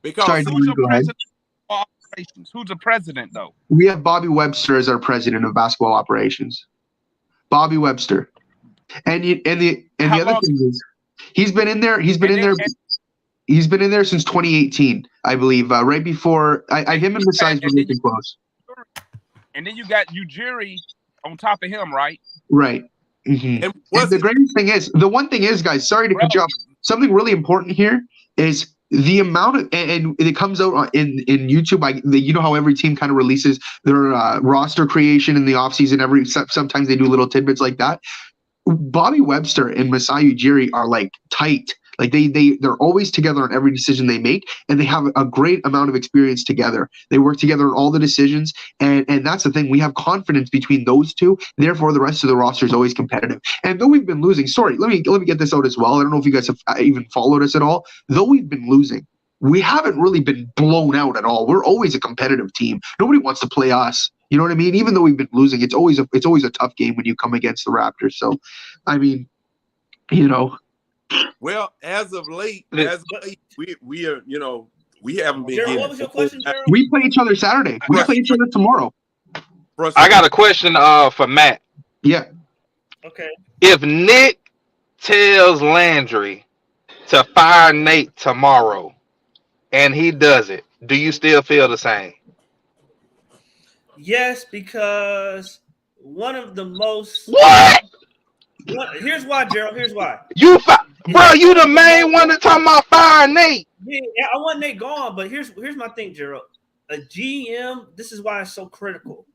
Because Sorry, who's your go ahead. president of operations? Who's the president, though? We have Bobby Webster as our president of basketball operations. Bobby Webster, and the How other long- thing is, he's been in there. He's been in there since 2018, I believe. Right before him and Masai's were looking close. And then you got Ujiri on top of him, right? Right. Mm-hmm. and And the greatest thing is, the one thing is, guys, sorry to cut you off. Something really important here is the amount of, and it comes out in YouTube. You know how every team kind of releases their roster creation in the offseason. Sometimes they do little tidbits like that. Bobby Webster and Masai Ujiri are like tight. Like they're always together on every decision they make, and they have a great amount of experience together. They work together on all the decisions, and that's the thing. We have confidence between those two. Therefore, the rest of the roster is always competitive. And though we've been losing, sorry, let me get this out as well. I don't know if you guys have even followed us at all. Though we've been losing, we haven't really been blown out at all. We're always a competitive team. Nobody wants to play us. You know what I mean? Even though we've been losing, it's always a tough game when you come against the Raptors. So, I mean, well, as of late, we are, we haven't been Gerald, getting. what was your question, Gerald? we play each other Saturday. We play each other tomorrow. I got a question for Matt. Yeah. Okay. If Nick tells Landry to fire Nate tomorrow, and he does it, Do you still feel the same? Yes, because one of the most. What? Here's why, Gerald. Here's why. Bro, you the main one that talking about firing Nate. Yeah, I want Nate gone, but here's my thing, Gerald. A GM, this is why it's so critical.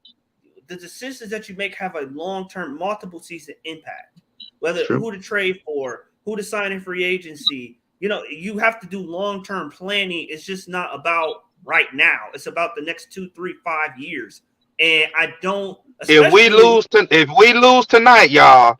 The decisions that you make have a long-term, multiple season impact. Whether who to trade for, who to sign in free agency. You know, you have to do long-term planning. It's just not about right now. It's about the next 2, 3, 5 years. And I don't. If we lose tonight, y'all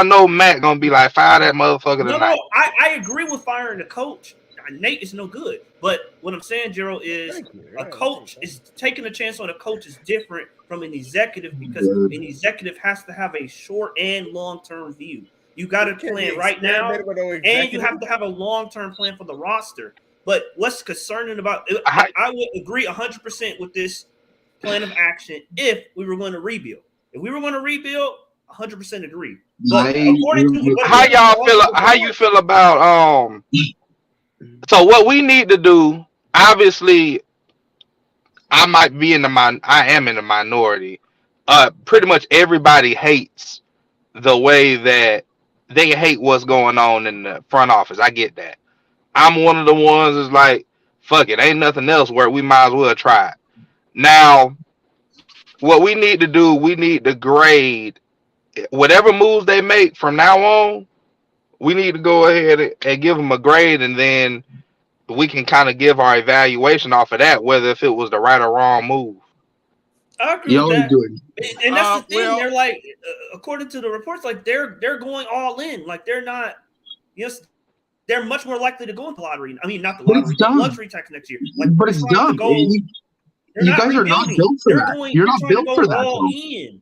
know Matt gonna be like, fire that motherfucker tonight. No, I agree with firing the coach. Nate is no good. But what I'm saying, Gerald, is a coach is taking a chance on a coach is different from an executive because an executive has to have a short and long-term view. You got to plan right now, and you have to have a long-term plan for the roster. But what's concerning about I would agree 100% with this plan of action if we were going to rebuild. If we were going to rebuild, 100% agree. But how you feel about so what we need to do, obviously I am in the minority. Pretty much everybody hates the way that they hate what's going on in the front office. I get that. I'm one of the ones that's like, fuck it, ain't nothing else where we might as well try it. Now, what we need to do, we need to grade whatever moves they make from now on. We need to go ahead and give them a grade, and then we can kind of give our evaluation off of that, whether if it was the right or wrong move. I agree with that. And that's the thing. They're like, according to the reports, like they're going all in. Like they're not. Yes, they're much more likely to go into the lottery. I mean, not the lottery, the luxury tax next year. Like, but it's dumb. You guys are not built for that. You're not built for that.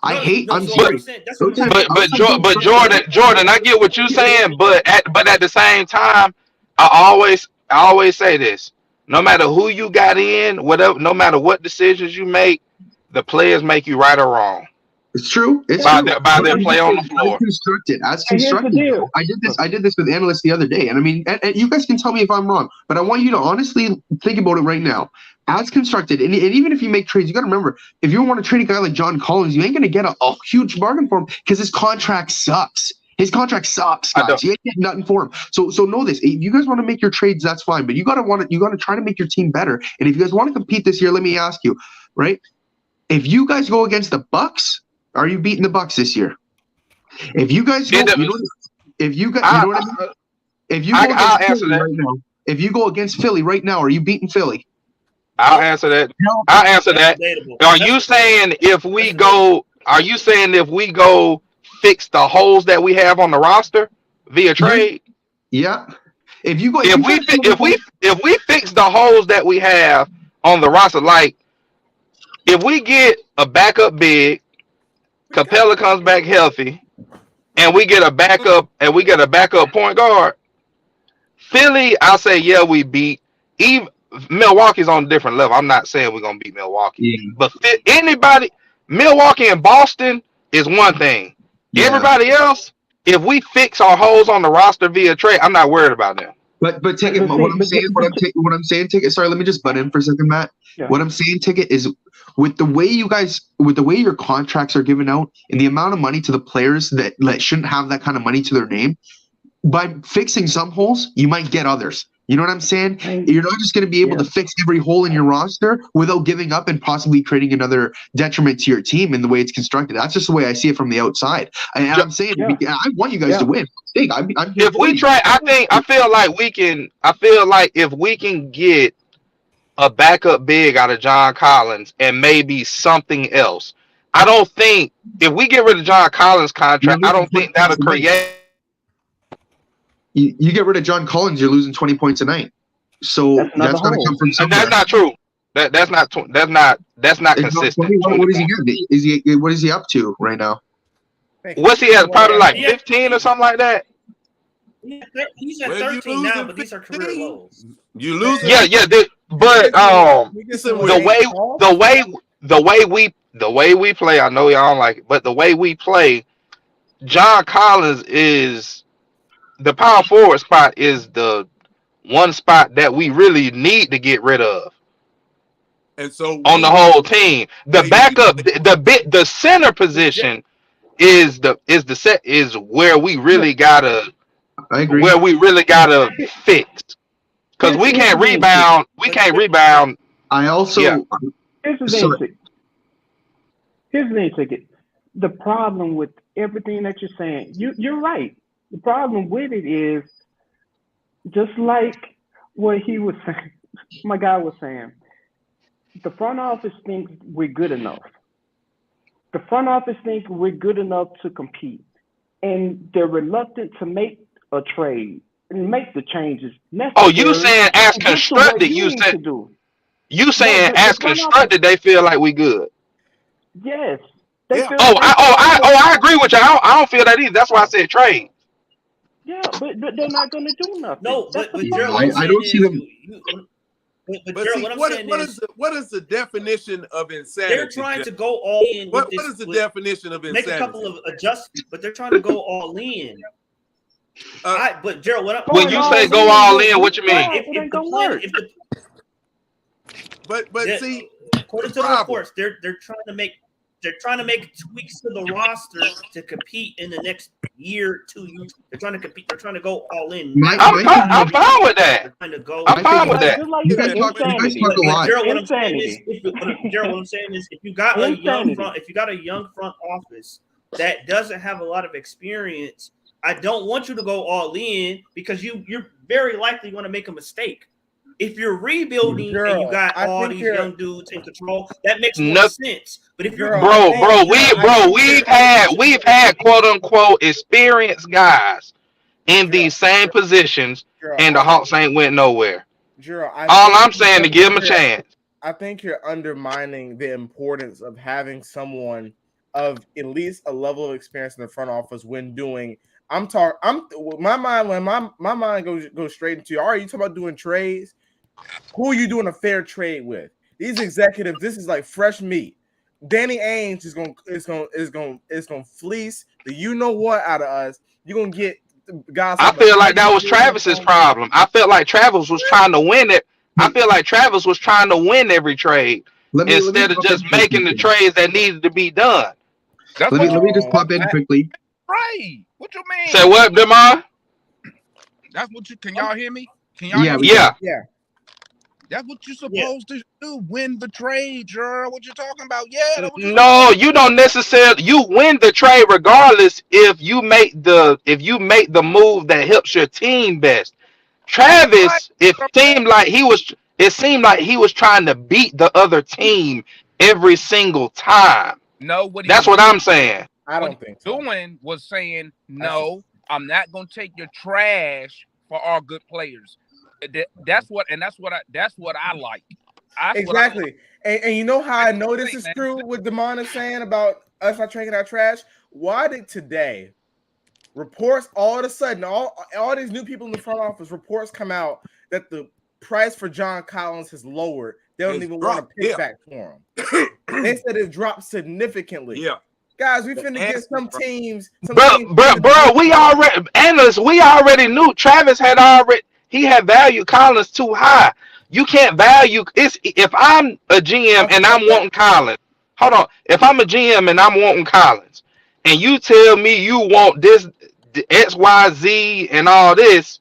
I'm sorry. But Jordan, I get what you're saying, but at the same time, I always say this: no matter who you got in, whatever, no matter what decisions you make, the players make you right or wrong. It's true. It's by their play on the floor. As constructed. I did this with analysts the other day, and I mean, and you guys can tell me if I'm wrong, but I want you to honestly think about it right now. As constructed, and even if you make trades, you got to remember, if you want to trade a guy like John Collins, you ain't going to get a huge bargain for him because his contract sucks. His contract sucks, guys. You ain't getting nothing for him. So know this: if you guys want to make your trades, that's fine, but you got to try to make your team better. And if you guys want to compete this year, let me ask you, right? If you guys go against the Bucks, are you beating the Bucks this year? If you guys go, if you go against Philly right now, are you beating Philly? I'll answer that. I'll answer that. Are you saying if we go fix the holes that we have on the roster via trade? Yeah. If we fix the holes that we have on the roster, like if we get a backup big, Capella comes back healthy, and we get a backup point guard, Philly, I'll say we beat. Even Milwaukee's on a different level. I'm not saying we're gonna beat Milwaukee, but anybody, Milwaukee and Boston is one thing. Yeah. Everybody else, if we fix our holes on the roster via trade, I'm not worried about them. But Ticket, what I'm saying, Ticket. Sorry, let me just butt in for a second, Matt. Yeah. What I'm saying, Ticket, is with the way your contracts are given out and the amount of money to the players that shouldn't have that kind of money to their name, by fixing some holes, you might get others. You know what I'm saying? You're not just going to be able to fix every hole in your roster without giving up and possibly creating another detriment to your team in the way it's constructed. That's just the way I see it from the outside. And I'm saying, I want you guys to win. If we try, I feel like if we can get a backup big out of John Collins and maybe something else, I don't think if we get rid of John Collins' contract, I don't think that'll create. You get rid of John Collins, you're losing 20 points a night. So that's going to come from somewhere. That's not true. That's not consistent. What is he getting? What is he up to right now? What's he at? Probably like 15 or something like that. He's at 13 now, but these are career lows. You lose. Yeah. But the way we play, I know y'all don't like it, but the way we play, John Collins is. The power forward spot is one spot that we really need to get rid of And so on the whole team. The backup, the center position is where we really gotta fix, because we can't rebound. We can't rebound. I also Here's the thing. Here's the thing, Ticket. The problem with everything that you're saying, you're right. The problem with it is just like what he was saying. My guy was saying, the front office thinks we're good enough. The front office thinks we're good enough to compete, and they're reluctant to make a trade and make the changes necessary. Oh, you saying as constructed? You saying as constructed? They feel like we good. Yes. I agree with you. I don't feel that either. That's why I said trade. Yeah, but they're not going to do nothing. No, but Gerald, I don't see them. But see, what is the definition of insanity? They're trying to go all in. What is the definition of insanity? Make a couple of adjustments, but they're trying to go all in. But Gerald, when you say go all in, what you mean? See, according to the reports, they're trying to make tweaks to the roster to compete in the next year, 2 years. They're trying to compete. They're trying to go all in. I'm fine with that. I'm fine with that. You guys talk a lot. Gerald, what I'm saying is, if you got a young front office that doesn't have a lot of experience, I don't want you to go all in, because you're very likely going to make a mistake. If you're rebuilding and you got all these young dudes in control, that makes more sense. But if you're we've had quote unquote experienced guys in these same positions, and the Hawks ain't went nowhere. All I'm saying to give them a chance. I think you're undermining the importance of having someone of at least a level of experience in the front office when doing. My mind goes straight into, all right, you talking about doing trades? Who are you doing a fair trade with? These executives, this is like fresh meat. Danny Ainge is gonna fleece the you know what out of us. You're gonna get guys. I feel like that was Travis's problem. I felt like Travis was trying to win it. I feel like Travis was trying to win every trade instead of just making the trades that needed to be done. Let me just pop in quickly. Right. What you mean? Say what, Demar? That's what you. Can y'all hear me? Can y'all hear me? Yeah. That's what you're supposed to do. Win the trade, Gerald. What you talking about? Yeah. No, you don't necessarily. You win the trade regardless if you make the move that helps your team best. Travis, it seemed like he was trying to beat the other team every single time. No, that's what I'm saying. I don't think so. Doing was saying, no, I'm not gonna take your trash for our good players. That's what I like. Exactly. And you know how I know this is true, what Damon is saying about us not taking our trash? Why did today reports all of a sudden, all these new people in the front office, reports come out that the price for John Collins has lowered. They don't even want to pick back for him. They said it dropped significantly. Yeah. Guys, we finna get some teams. Bro, we already knew Travis had valued Collins too high. You can't value if I'm a GM and I'm wanting Collins. Hold on. If I'm a GM and I'm wanting Collins, and you tell me you want this XYZ and all this,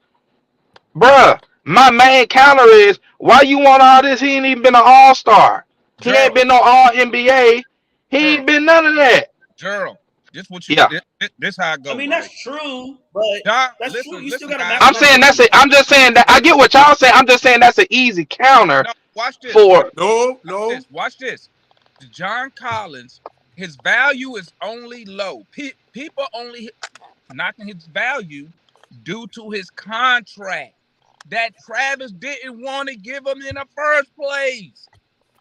bruh, my main counter is, why you want all this? He ain't even been an all-star. He ain't been no all-NBA. He ain't been none of that. Gerald, this what you this how I go. I mean, that's true, but that's true. You still gotta. I'm saying that's it. I'm just saying that I get what y'all saying. I'm just saying that's an easy counter. No, watch this. No. Watch this. John Collins, his value is only low. People only knocking his value due to his contract that Travis didn't want to give him in the first place.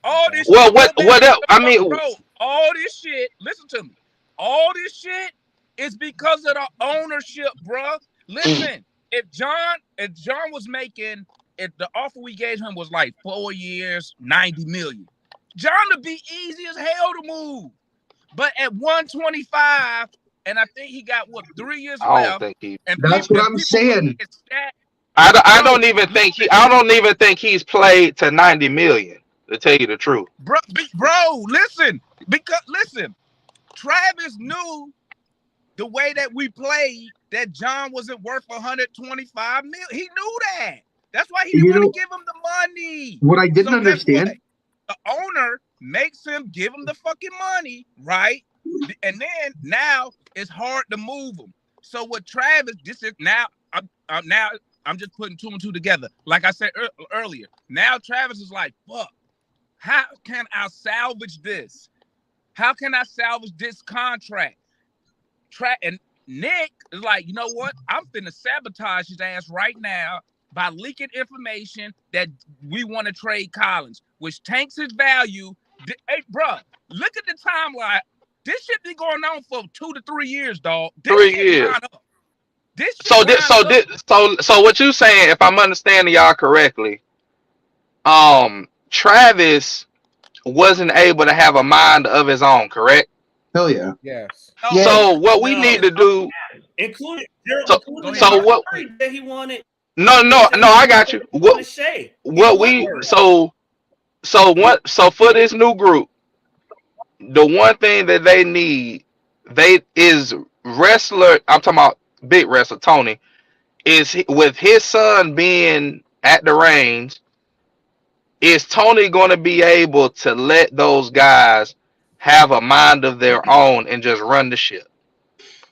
All this. Well, what else? I mean, all this shit. Listen to me. All this shit is because of the ownership, bro. Listen, if John was making, if the offer we gave him was like 4 years, 90 million, John would be easy as hell to move. But at 125, and I think he got 3 years left. That's what I'm saying. I don't even think he's played to 90 million. To tell you the truth, bro, listen, Travis knew the way that we played that John wasn't worth 125 million. He knew that. That's why he didn't want to give him the money. What I didn't understand, the owner makes him give him the fucking money, right? And then now it's hard to move him. So with Travis, this is now. I'm just putting two and two together. Like I said earlier, now Travis is like, fuck. How can I salvage this? How can I salvage this contract? And Nick is like, you know what? I'm finna sabotage his ass right now by leaking information that we want to trade Collins, which tanks his value. Hey, bro, look at the timeline. This shit been going on for 2 to 3 years, dog. 3 years. So what you saying? If I'm understanding y'all correctly, Travis wasn't able to have a mind of his own, correct? Hell yeah. Yes. So what we need to do, including what that he wanted. No, I got you. What for this new group, the one thing that they need, is wrestler. I'm talking about big wrestler Tony. Is with his son being at the reins, is Tony going to be able to let those guys have a mind of their own and just run the ship?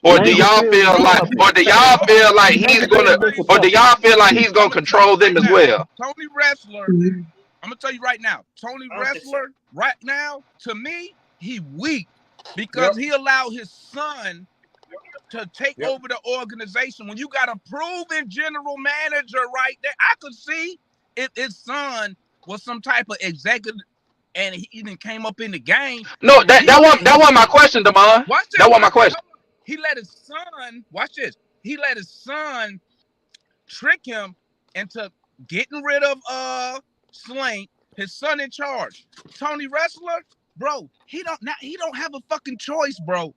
Or do y'all feel like he's gonna control them as well? Tony Wrestler, I'm gonna tell you right now, right now, to me, he weak because he allowed his son to take over the organization. When you got a proven general manager right there, I could see if his son was some type of executive and he even came up in the game. No, that wasn't my question, Damon. That wasn't my question. He let his son, watch this. He let his son trick him into getting rid of Slank, his son in charge. Tony Wrestler, bro, he don't have a fucking choice, bro.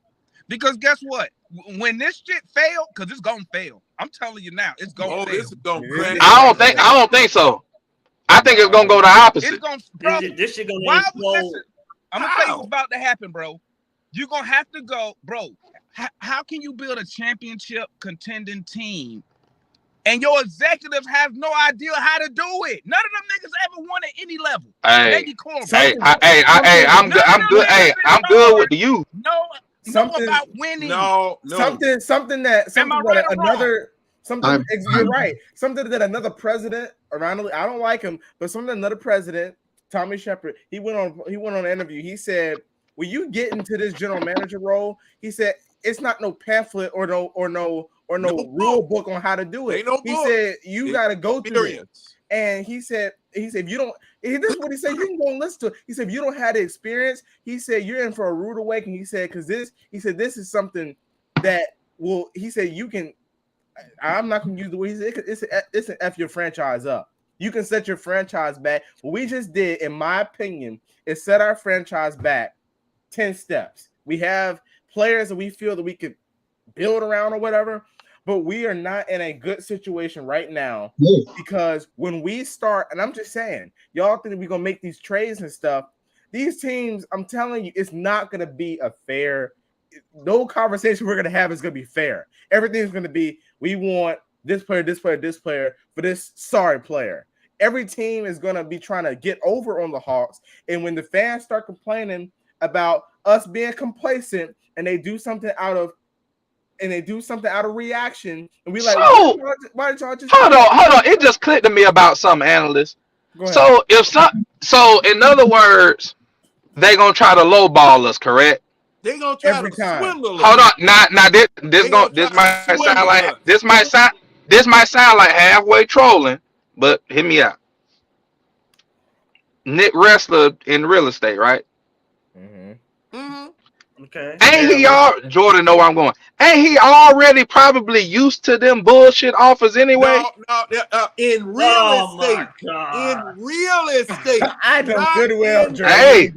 Because guess what? When this shit failed, because it's gonna fail. I'm telling you now, it's gonna fail. I don't think so. I think it's gonna go the opposite. It's gonna, bro, this shit gonna listen, I'm gonna tell you what's about to happen, bro. You're gonna have to go, bro. How can you build a championship contending team and your executives have no idea how to do it? None of them niggas ever won at any level. I'm good with the youth. Something about winning. Something that you're right. Something that another president around the, I don't like him, but something that another president, Tommy Shepard, he went on an interview. He said, when you get into this general manager role, he said it's not no pamphlet or no rule book on how to do it. He said you got to go through it. And he said if you don't, this is what he said. You can go and listen to it. He said if you don't have the experience, he said you're in for a rude awakening. He said because this is something that will. He said you can. I'm not going to use the word. He said it's an F your franchise up. You can set your franchise back. What we just did, in my opinion, is set our franchise back 10 steps. We have players that we feel that we could build around or whatever, but we are not in a good situation right now because when we start, and I'm just saying, y'all think we're going to make these trades and stuff. These teams, I'm telling you, it's not going to be a fair. No conversation we're going to have is going to be fair. Everything's going to be, we want this player for this sorry player. Every team is going to be trying to get over on the Hawks. And when the fans start complaining about us being complacent and they do something out of reaction, and we like, why did y'all just hold on? It just clicked to me about some analysts. So in other words, they're gonna try to lowball us, correct? They're gonna try to swindle us. Hold on, now this might sound like halfway trolling, but hear me out. Nick Wrestler in real estate, right? Okay. Ain't he Jordan know where I'm going? Ain't he already probably used to them bullshit offers anyway? No, in real estate. In real estate. I know good well, Jordan. Hey,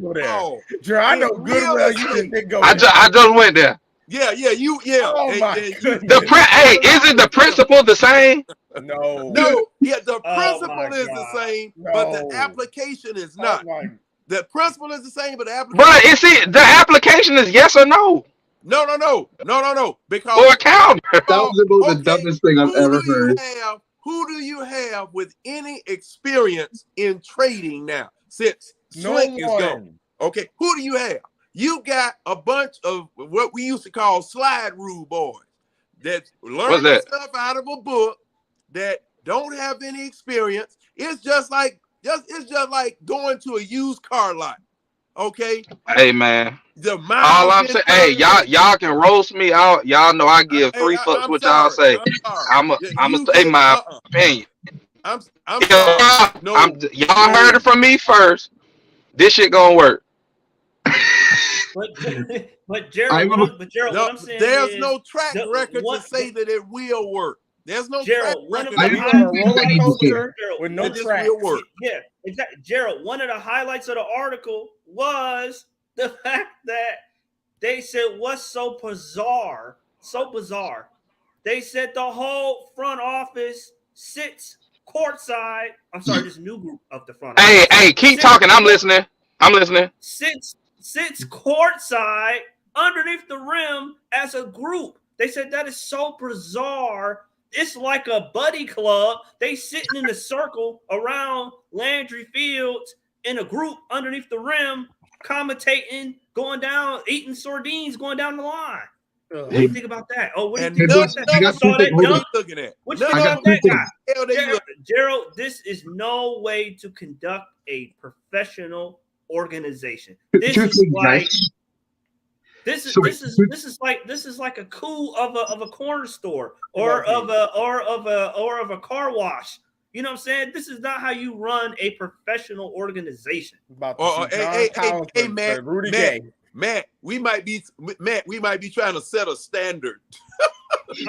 Jordan, I know good well you didn't go. I just went there. Yeah. Oh my The hey, isn't the principle the same? No. Yeah, the Oh principle my is the God. same, but the No. application is Oh not. my. The principle is the same, but the Bro, application. you see, the application is yes or no. No. Because Or a counter. That was about the dumbest thing I've ever heard. Who do you have with any experience in trading now since No Slink is one. gone? Okay, who do you have? You got a bunch of what we used to call slide rule boys that learn that? stuff out of a book that don't have any experience. It's just like going to a used car lot. Okay. Hey man. The All I'm saying, hey, y'all can roast me out. Y'all know I give three fucks I'm what sorry. y'all say. I'm gonna say my opinion. I'm sorry. No. Y'all heard it from me first. This shit gonna work. But Gerald, what I'm saying there's is no track record to say that it will work. There's no Gerald, track one record. of the roller coaster with no track. Will work. Yeah, exactly. Gerald, one of the highlights of the article was the fact that they said what's so bizarre. They said the whole front office sits courtside. I'm sorry, this new group of the front office. Hey, keep talking. I'm listening. Sits courtside underneath the rim as a group. They said that is so bizarre. It's like a buddy club. They sitting in a circle around Landry Fields in a group underneath the rim, commentating, going down, eating sardines, going down the line. What do you think about that? Oh, what do you think about that? Looking at. What do you think about that guy? Gerald, this is no way to conduct a professional organization. This is like a coup of a corner store or of a car wash. You know what I'm saying? This is not how you run a professional organization. Hey, Matt, we might be trying to set a standard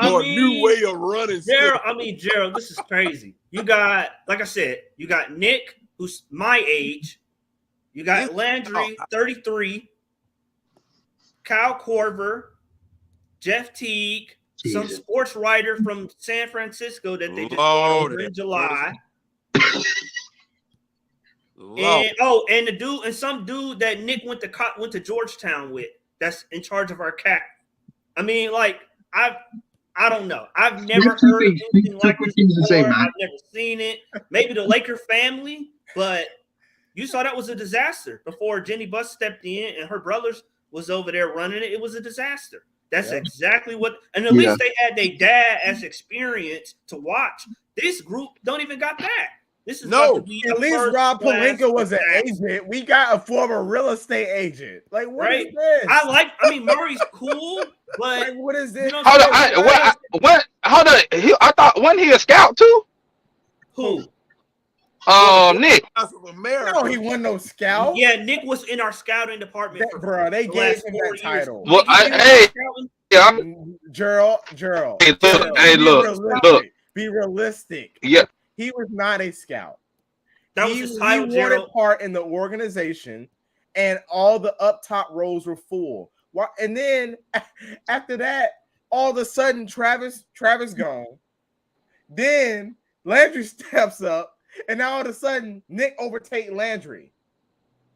for a new way of running. Gerald, this is crazy. You got, like I said, you got Nick, who's my age. You got Landry, 33. Kyle Korver, Jeff Teague, some sports writer from San Francisco that they just brought over in July. And the dude and some dude that Nick went to Georgetown with. That's in charge of our cap. I mean, like I don't know. I've never heard of anything like this before. I've never seen it. Maybe the Laker family, but you saw that was a disaster before Jenny Buss stepped in and her brothers was over there running it. It was a disaster. That's exactly what. And at least they had their dad as experience to watch. This group don't even got that. This is at least Rob Pelinka was an agent. We got a former real estate agent. Like, what is this? I mean, Murray's cool, but like, what is this? Hold on. I thought, wasn't he a scout too? Who? Nick. No, he wasn't no scout. Yeah, Nick was in our scouting department. Bro, they gave him that title. Well, Gerald. Hey, look. Be realistic. Yeah. He was not a scout. That was his title, he wanted part in the organization, and all the up top roles were full. And then after that, all of a sudden, Travis gone. Then Landry steps up, and now all of a sudden, Nick overtake Landry.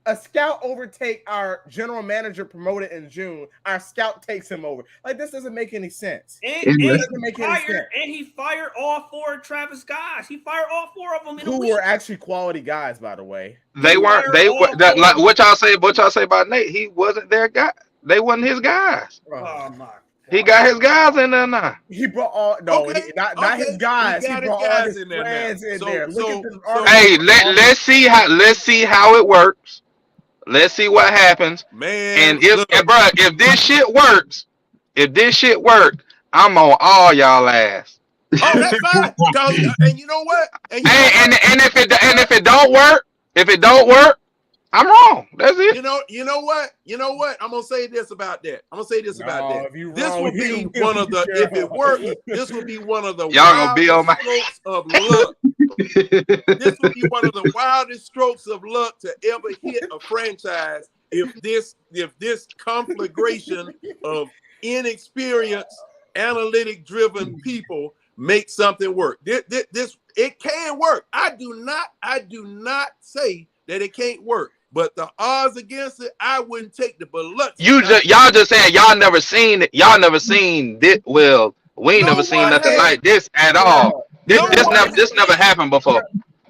A scout overtake our general manager promoted in June. Our scout takes him over. Like, this doesn't make any sense. And he fired all four of Travis guys. He fired all four of them in a week. Who were actually quality guys, by the way. They weren't. They were like what y'all say about Nate. He wasn't their guy. They wasn't his guys. Oh my God. He got his guys in there now. He brought all not his guys. He brought all his friends in there. Look at this. Hey, let's see how it works. Let's see what happens. Man, and if this shit works, I'm on all y'all ass. Oh, that's fine. And you know what? And if it don't work, I'm wrong. That's it. You know what? I'm gonna say this about that. This will be one of the if it works, this will be one of the y'all gonna be on my strokes of luck. This would be one of the wildest strokes of luck to ever hit a franchise if this conflagration of inexperienced, analytic-driven people make something work. This it can work. I do not say that it can't work. But the odds against it, I wouldn't take the Biloxi. Y'all just saying y'all never seen it. Y'all never seen this. Well, we ain't never seen nothing like this at all. This never happened before.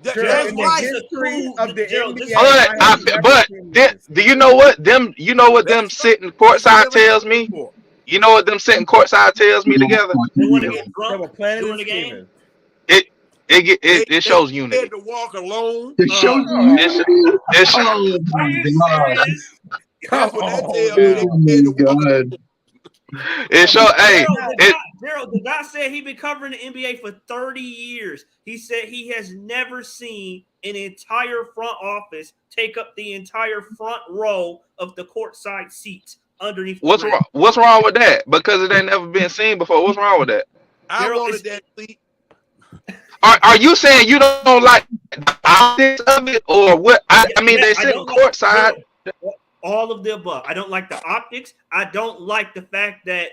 That's in the right. history of the NBA, But do you know what them? You know what them sitting courtside tells me? You know what them sitting courtside tells me together? They want to get They drunk were planning during the and game. scheming. It shows They unity. had to walk alone. It shows It shows. Are you serious? That's what that Oh, tells man. me. They had to walk alone. God. It shows. Hey, Gerald, the guy said he's been covering the NBA for 30 years. He said he has never seen an entire front office take up the entire front row of the courtside seats underneath. what's wrong? What's wrong with that? Because it ain't never been seen before. What's wrong with that? I Gerald, wanted that seat. Are you saying you don't like the optics of it, or what? I mean, they I sitting don't courtside. all of the above. I don't like the optics. I don't like the fact that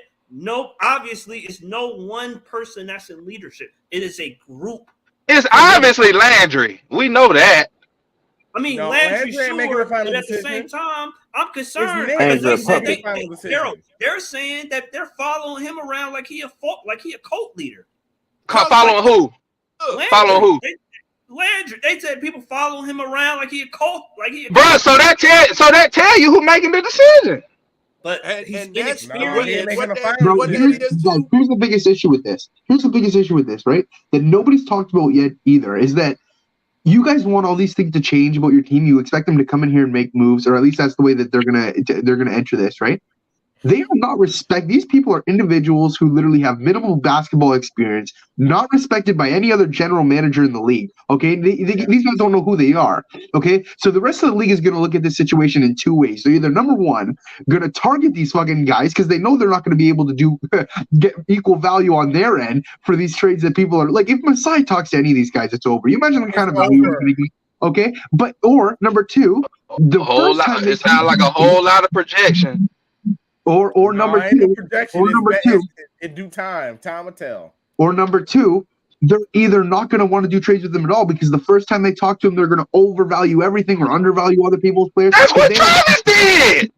obviously it's no one person that's in leadership. It is a group. It's obviously Landry. We know that. I mean, No, Landry, Landry ain't making sure, the final but at the decision. same time, I'm concerned Nick because Andrew they said Puppet. Final decision. Gerald, they're saying that they're following him around like he a cult leader. Following who? Landry, Following who? Landry. They said people follow him around like he a cult, Bruh, so that tell you who making the decision. But And he's that's inexperienced. making a final Bro, what decision. that is guys, too. here's the biggest issue with this. Right? That nobody's talked about yet either is that you guys want all these things to change about your team. You expect them to come in here and make moves, or at least that's the way that they're gonna enter this, right? They are not these people are individuals who literally have minimal basketball experience, not respected by any other general manager in the league. Okay, these guys don't know who they are. Okay, so the rest of the league is going to look at this situation in two ways. They're either number one, going to target these fucking guys because they know they're not going to be able to get equal value on their end for these trades that people are like. If Masai talks to any of these guys, it's over. You imagine the kind of value he's going to get. Okay, or number two, the Whole first lot. time It sounds like a whole lot of projection. Or number ain't no two, projection. or number two, in due time will tell. or number two, they're either not going to want to do trades with them at all because the first time they talk to them, they're going to overvalue everything or undervalue other people's players. That's what Travis did.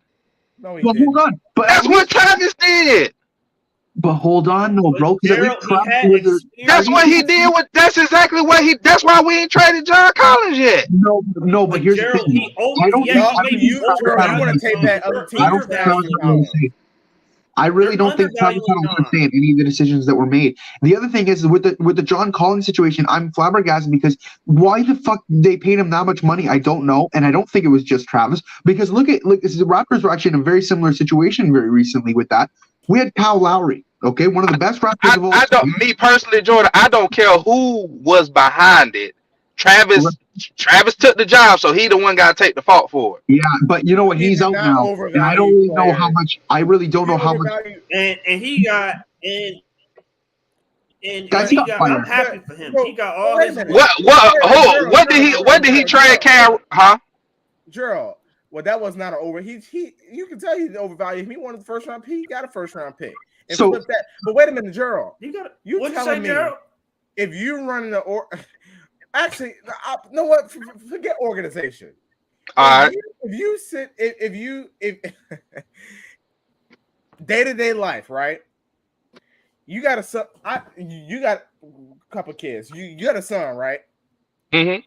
No, he But didn't. hold on, That's what Travis did. but hold on, no, bro. Because at least Gerald, he had Travis was That's what he did. That's exactly what he. That's why we ain't traded John Collins yet. no. But here's Gerald, the thing. he I don't think Y'all, maybe you want to take that other team I don't think Travis had anything to say. I really don't think Travis had a lot to say in any of the decisions that were made. The other thing is with the John Collins situation, I'm flabbergasted because why the fuck they paid him that much money? I don't know, and I don't think it was just Travis. Because look, the Raptors were actually in a very similar situation very recently with that. We had Kyle Lowry, okay, one of the best Raptors of all time. Me personally, Jordan, I don't care who was behind it. Travis took the job, so he the one got to take the fault for it. Yeah, but you know what? He's out now, and I don't really know how much. I really don't know how much. And he got and Guys, he he got got. fired. I'm happy for him. He got all Wait a his. minute. What did he trade Cam? Huh? Gerald, well, that was not an over. You can tell he overvalued him. He wanted the first round pick. He got a first round pick. And So- flip that. But wait a minute, Gerald. What'd you telling say, me Gerald? if you're running actually, you know what? Forget organization. All right. If day-to-day life, right? You got a son. You got a couple kids. You got a son, right? Mm-hmm.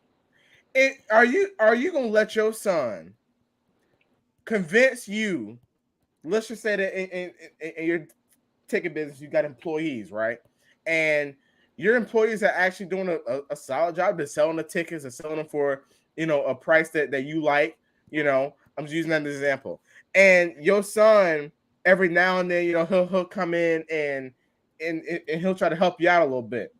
Are you gonna let your son convince you? Let's just say that in your ticket business, you got employees, right? And your employees are actually doing a solid job. They're selling the tickets and selling them for a price that you like. I'm just using that as an example. And your son, every now and then, he'll come in and he'll try to help you out a little bit.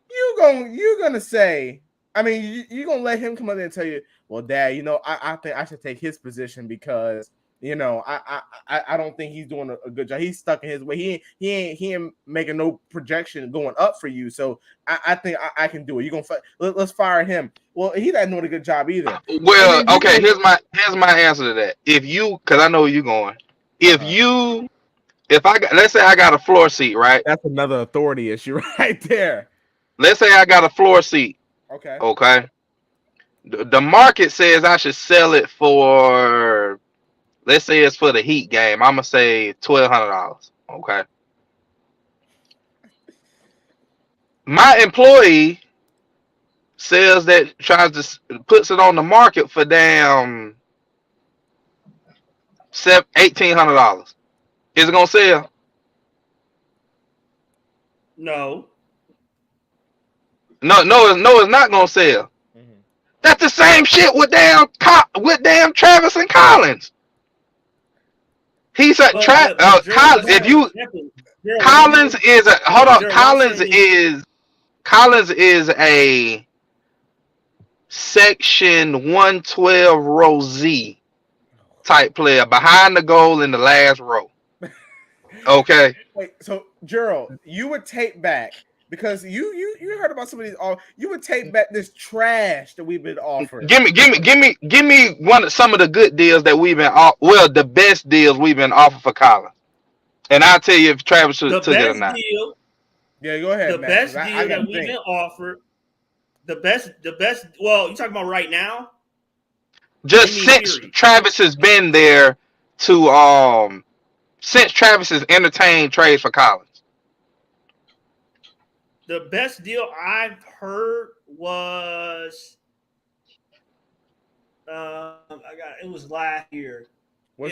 You're gonna say, you're gonna let him come up there and tell you, well, Dad, I think I should take his position because I don't think he's doing a good job. He's stuck in his way. He ain't making no projection going up for you. So I think I can do it. Let's fire him. Well, he doesn't do a good job either. Well, okay. Here's my answer to that. If you, because I know where you're going. If you if let's say I got a floor seat, right? That's another authority issue right there. Let's say I got a floor seat. Okay. Okay. The market says I should sell it for, let's say it's for the Heat game. I'm gonna say $1,200. Okay. My employee says that puts it on the market for damn $1,800. Is it gonna sell? No. No, it's not gonna sell. Mm-hmm. That's the same shit with damn Travis and Collins. He said Collins. If you Collins is a hold on. Collins is a section 112 row Z type player behind the goal in the last row. Okay. Wait, so Gerald, you would take back because you heard about some of these. You would take back this trash that we've been offering. Give me some of the good deals that we've been the best deals we've been offered for Collins, and I'll tell you if Travis took it or not. Yeah, go ahead. The best deal that we've been offered. The best. Well, you talking about right now? Just since Travis has been there since Travis has entertained trades for Collins. The best deal I've heard was it was last year. I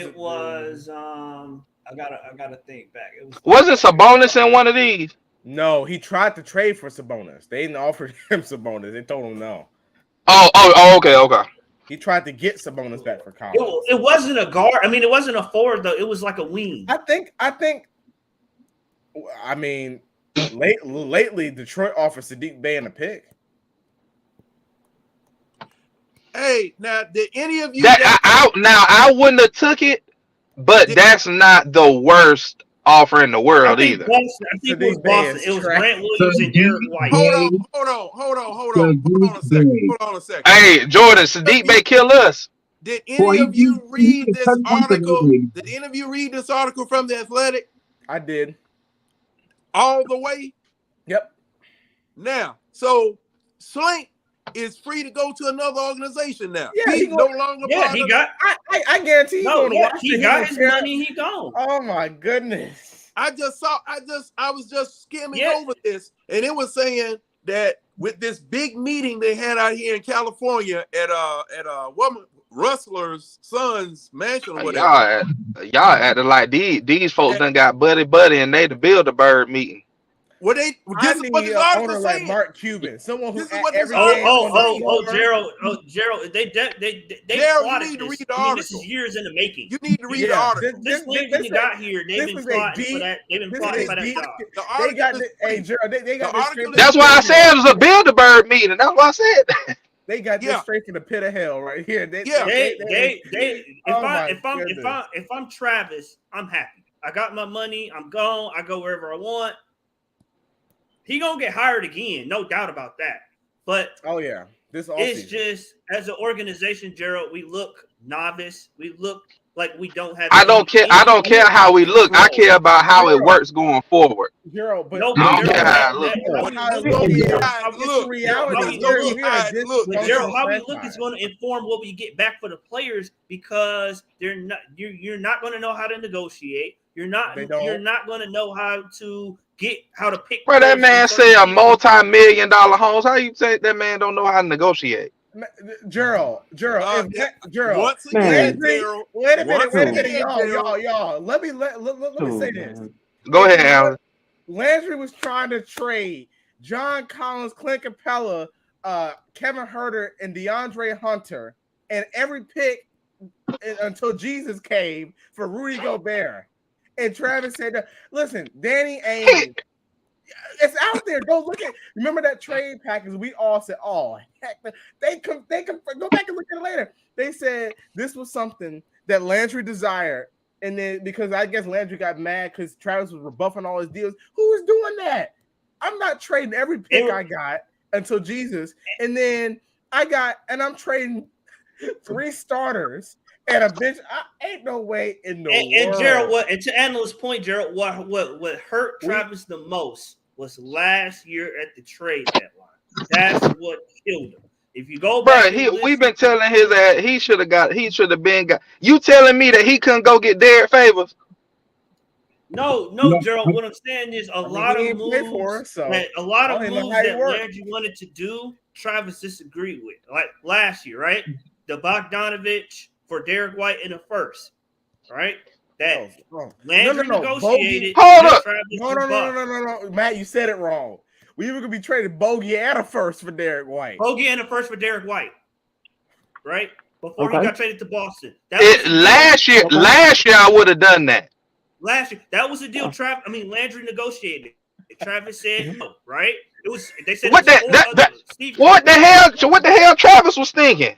gotta think back. Wasn't Sabonis in one of these? No, he tried to trade for Sabonis. They didn't offer him Sabonis. They told him no. Oh, okay. He tried to get Sabonis back for Collins. It wasn't a guard. I mean, it wasn't a forward though. It was like a wing. Lately Detroit offered Sadiq Bey and a pick. Hey, now did any of you? I wouldn't have took it, but that's not the worst offer in the world either. I think it was Boston. It was Grant Williams and Derek White. Hold on a second. Hey, Jordan, Sadiq Bey kill us. Did any of you read this article? Did any of you read this article from The Athletic? I did. All the way? Yep. Now, so Slink is free to go to another organization now. Yeah, he's no longer. Yeah, he got. I guarantee he's going to watch. He got his money. He gone. Oh my goodness! I was just skimming over this, and it was saying that with this big meeting they had out here in California at a woman Rustler's son's mansion or whatever. Y'all acting like these folks done got buddy, and they the Build-A-Bird meeting. Well, this is what this article is saying. Mark Cuban, someone who Gerald, they plotted need to read the article. article. This is years in the making. You need to read the article. This when you got here, they've been plotting for that. They've been plotting for that job. They got the article. That's why I said it was a Build-A-Bird meeting. That's why I said. They got this straight to the pit of hell right here. If I'm Travis, I'm happy. I got my money. I'm gone. I go wherever I want. He gonna get hired again, no doubt about that. But it's just as an organization, Gerald, we look novice. We look like we don't have. I don't care how we look. I care about how it works going forward. Gerald, but I don't care how it looks. Gerald, how we look is going to inform what we get back for the players because they're not. You're not going to know how to negotiate. You're not going to know how to pick. Bro, that man say a multi-million-dollar homes. How you say that man don't know how to negotiate? Gerald. Once again, Gerald. Wait a minute, y'all. Let me say this. Go ahead, Alan. Landry was trying to trade John Collins, Clint Capella, Kevin Huerter, and DeAndre Hunter, and every pick until Jesus came for Rudy Gobert. And Travis said, "Listen, Danny Ainge, it's out there. Go look at. Remember that trade package? We all said, "Oh, heck!" They can go back and look at it later. They said this was something that Landry desired, and then because I guess Landry got mad because Travis was rebuffing all his deals. Who was doing that? I'm not trading every pick I got until Jesus, and then I'm trading 3 starters And a bench, ain't no way in the world. And Gerald, and to analyst's point, Gerald, what hurt Travis the most was last year at the trade deadline. That's what killed him. If you go back, we've been telling his ass he should have been got. You telling me that he couldn't go get Derek Favors? No, Gerald. What I'm saying is a lot of moves that Landry wanted to do, Travis disagreed with. Like last year, right? The Bogdanovich for Derek White in the first, right? That Landry negotiated. Hold up. No, Matt, you said it wrong. We were gonna be trading Bogey and a first for Derek White. Bogey and a first for Derek White, right? Before he got traded to Boston. Last year, I would have done that. Last year, that was the deal. Landry negotiated. Travis said no, right? It was. They said what the hell? So what the hell? Travis was thinking,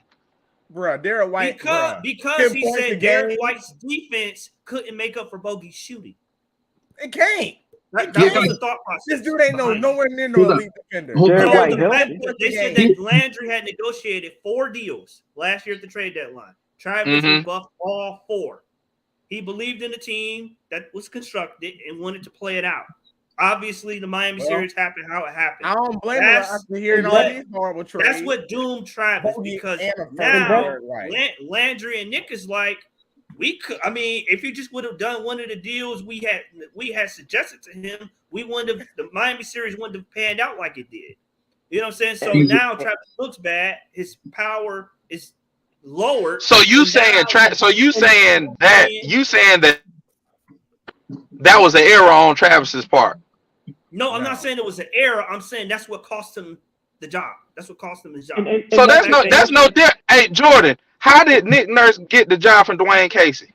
bro. Derek White because he said Derek White's defense couldn't make up for Bogey's shooting. It can't. That was the thought process. This dude ain't nowhere near no elite defender. They said that Landry had negotiated 4 deals last year at the trade deadline. Travis rebuffed all 4. He believed in the team that was constructed and wanted to play it out. Obviously, the Miami series happened how it happened. I don't blame him after hearing all these horrible trades. That's what doomed Travis because now Landry and Nick is like, we could. I mean, if he just would have done one of the deals we had suggested to him, the Miami series wouldn't have panned out like it did. You know what I'm saying? So now Travis looks bad. His power is lowered. So you saying that was an error on Travis's part? No, I'm not saying it was an error. I'm saying that's what cost him the job. That's what cost him his job. So that's no different. Hey, Jordan, how did Nick Nurse get the job from Dwayne Casey?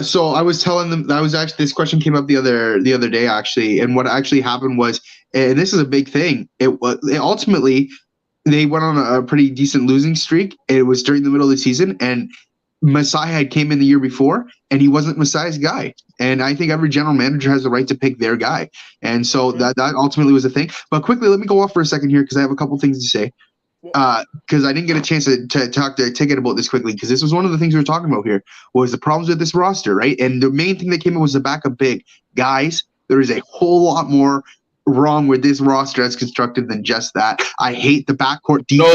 So I was telling them this question came up the other day actually, and what actually happened was, and this is a big thing. It ultimately they went on a pretty decent losing streak. It was during the middle of the season, and Masai had came in the year before, and he wasn't Masai's guy. And I think every general manager has the right to pick their guy. And so that ultimately was the thing. But quickly, let me go off for a second here because I have a couple things to say. Because I didn't get a chance to talk to Ticket about this quickly, because this was one of the things we were talking about here was the problems with this roster, right? And the main thing that came in was the backup big. Guys, there is a whole lot more wrong with this roster as constructed than just that. I hate the backcourt defense.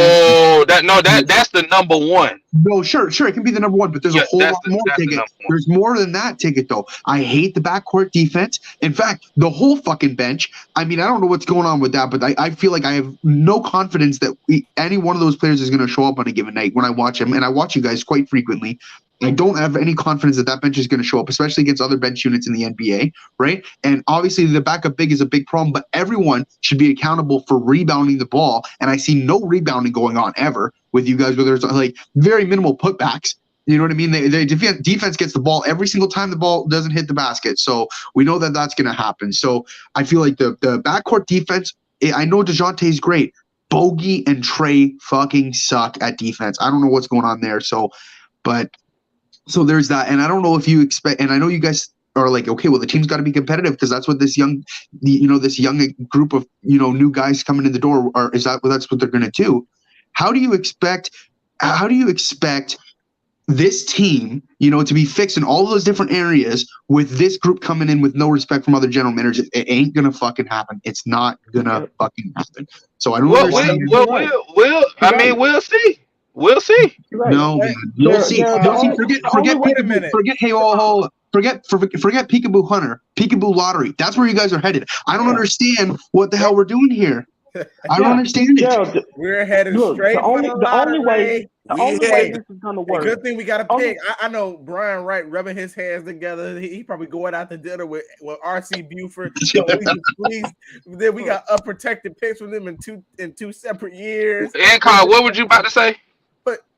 That's the number one. No, sure, it can be the number one, but there's a whole lot more, Ticket. There's more than that, Ticket, though. I hate the backcourt defense. In fact, the whole fucking bench. I mean, I don't know what's going on with that, but I feel like I have no confidence that any one of those players is going to show up on a given night when I watch them, and I watch you guys quite frequently. I don't have any confidence that bench is going to show up, especially against other bench units in the NBA, right? And obviously the backup big is a big problem, but everyone should be accountable for rebounding the ball. And I see no rebounding going on ever with you guys, where there's like very minimal putbacks. You know what I mean? The defense gets the ball every single time the ball doesn't hit the basket. So we know that that's going to happen. So I feel like the backcourt defense, I know DeJounte's great. Bogey and Trey fucking suck at defense. I don't know what's going on there. So there's that. And I don't know if you expect, and I know you guys are like, okay, well, the team's got to be competitive because that's what this young group of, new guys coming in the door are, that's what they're going to do. How do you expect this team, to be fixed in all those different areas with this group coming in with no respect from other general managers? It ain't going to fucking happen. It's not going to fucking happen. So I don't understand. We'll see. We'll see. Right. No, man. You'll see. Forget Peekaboo Hunter, Peekaboo Lottery. That's where you guys are headed. I don't understand what the hell we're doing here. I don't understand it. We're headed straight. The only way this is gonna work. Good thing we got to pick. I know Brian Wright rubbing his hands together. He probably going out to dinner with RC Buford. Then we got unprotected picks from them in two separate years. And Carl, what were you about to say?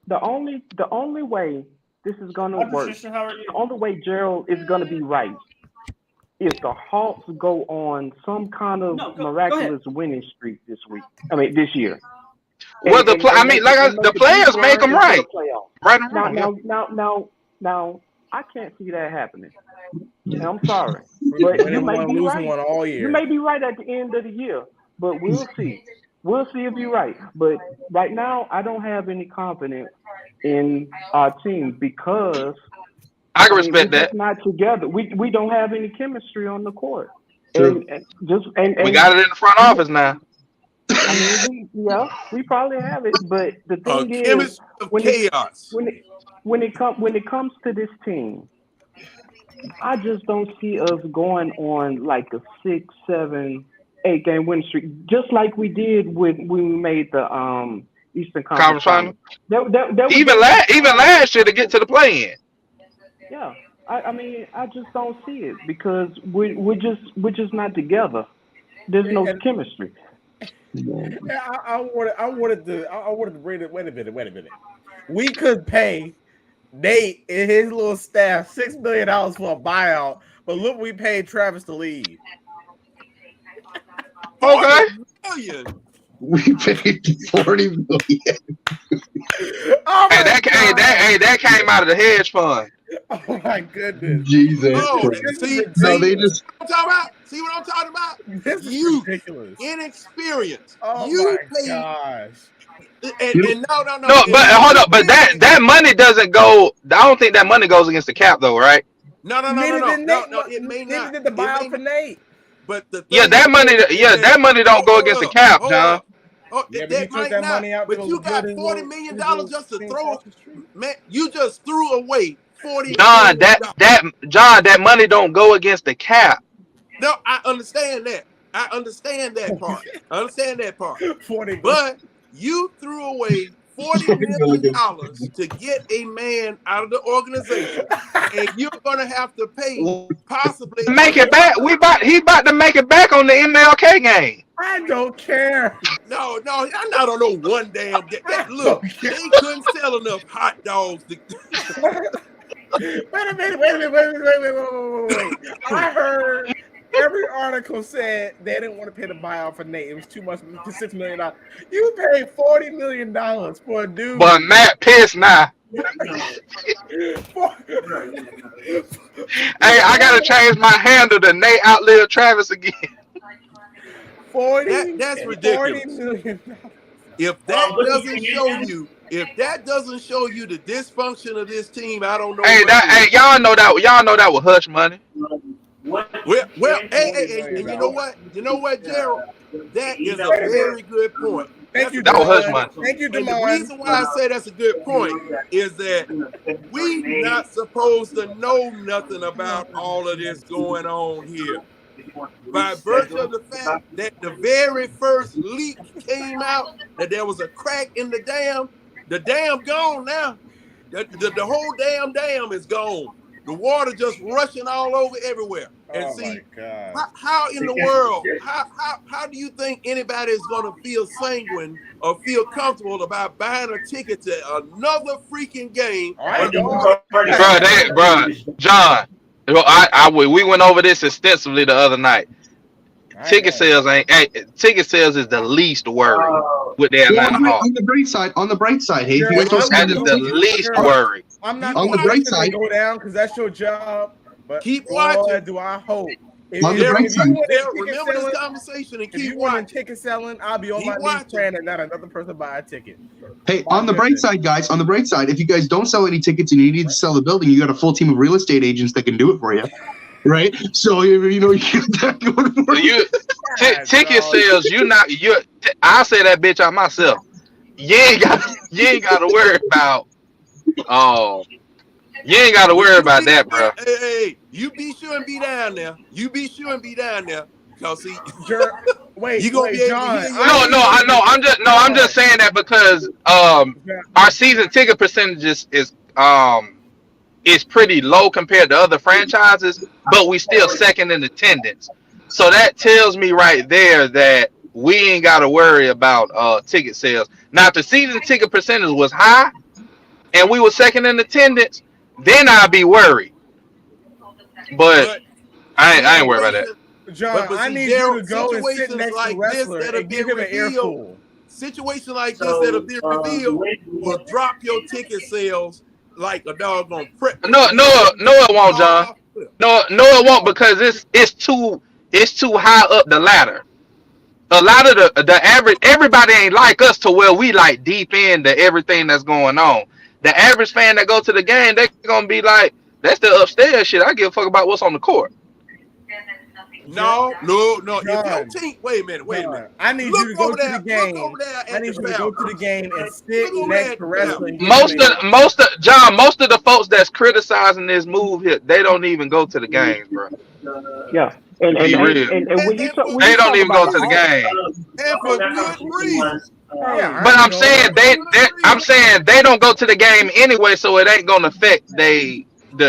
The only way this is going to work, the only way Gerald is going to be right, is the Hawks go on some kind of miraculous winning streak this year. Well, the players make them right. Now, I can't see that happening. And I'm sorry, but you may be right. All year. You may be right at the end of the year, but we'll see. We'll see if you're right. But right now, I don't have any confidence in our team because I can we're respect that. just not together. We don't have any chemistry on the court. True. And We got it in the front office now. I mean, we probably have it, but the thing is, chemistry of when chaos. when it comes to this team, I just don't see us going on like a 6, 7, 8 game winning streak, just like we did when we made the Eastern Conference Final. Even Even last year to get to the play-in. Yeah, I mean, I just don't see it because we're just not together. There's no chemistry. I wanted to bring it. Wait a minute. We could pay Nate and his little staff $6 million for a buyout, but look, we paid Travis to leave. Okay. We paid $40 million. Oh Hey, that came out of the hedge fund. Oh my goodness. Jesus. See No, they just. See what I'm talking about? This is You ridiculous. inexperience. Oh You my pay gosh. and no. No, but hold up. But that money doesn't go. I don't think that money goes against the cap, though, right? No. It may Neither not. did the buyout for Nate. But the That money don't go against the cap, John. Yeah, but he that took might that not. money out. But you got $40 million just to throw. Man, you just threw away $40 John, million. that money don't go against the cap. No, I understand that. I understand that part. 40, but you threw away $40 million to get a man out of the organization, and you're gonna have to pay possibly make it back. He about to make it back on the MLK game. I don't care. No, I'm not on no one damn day. Look, they couldn't sell enough hot dogs. Wait a minute. I heard every article said they didn't want to pay the buyout for Nate. It was too much for $6 million. You paid $40 million for a dude. But Matt pissed now. Hey, I gotta change my handle to Nate outlive Travis again. That's ridiculous. $40 million. If that doesn't show you the dysfunction of this team, I don't know. Hey, y'all know that was hush money. Well, hey, and you know what, Gerald? That is a very good point. Thank you, that was hush money. Thank you, and the reason why I say that's a good point is that we not supposed to know nothing about all of this going on here. By virtue of the fact that the very first leak came out that there was a crack in the dam gone now. The whole dam is gone. The water just rushing all over everywhere. And see, how in the world, how do you think anybody is going to feel sanguine or feel comfortable about buying a ticket to another freaking game? Bro, John, we went over this extensively the other night. Ticket sales is the least worry with the Atlanta Hawks. On the bright side, hey, that is the least worry. I'm not on the bright side go down because that's your job. But keep watching. Do I hope? On the bright side, remember this conversation and keep watching. Ticket selling, I'll be on my knees praying that not another person buy a ticket. Hey, on the bright side, guys, on the bright side, if you guys don't sell any tickets and you need to sell the building, you got a full team of real estate agents that can do it for you. Right, so you know you got that going for you. Ticket sales, I say that bitch out myself. You ain't got to worry about. You ain't got to worry about that, bro. Hey, you be sure and be down there. Cause see, wait, you gonna be John? I know. I'm just saying that because our season ticket percentages is pretty low compared to other franchises, but we still second in attendance. So that tells me right there that we ain't got to worry about ticket sales. Now, if the season ticket percentage was high and we were second in attendance, then I'd be worried. But I ain't worried about that. John, I need you to go and sit next to Wrestler and give him an earful. Situations like this that have been revealed will drop your ticket sales like a doggone prep. No, it won't, John. No, it won't because it's too high up the ladder. A lot of the average, everybody ain't like us to where we like deep into everything that's going on. The average fan that go to the game, they gonna be like, that's the upstairs shit. I give a fuck about what's on the court. No. John, If your team, wait a minute. I need you to go to the game. I need you to go to the game and sit next to wrestling. Most of the folks that's criticizing this move here, they don't even go to the games, bro. Yeah. And when you they don't even go to the game. And for good reason. But I'm saying they don't go to the game anyway, so it ain't gonna affect the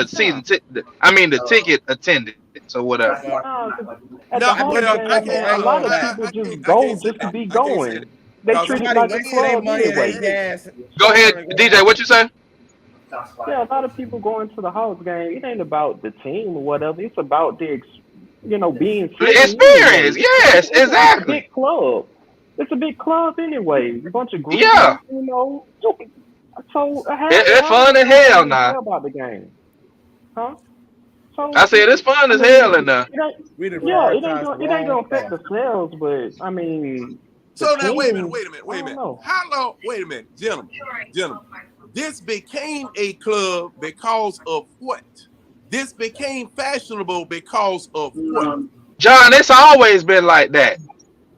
season. The ticket attendance or whatever. A lot of people just go just to be going. They treat it like a club anyway. Go ahead, DJ. What you say? Yeah, a lot of people going to the Hawks game. It ain't about the team or whatever. It's about the being the experience. Yes, exactly. It's a big club. It's a big club anyway. A bunch of groups. Yeah. So it's fun as hell now. About the game, huh? So I said it's fun as hell in there. It ain't gonna affect the sales, but I mean. So now wait a minute. How long? Wait a minute, gentlemen. This became a club because of what? This became fashionable because of what? John, it's always been like that.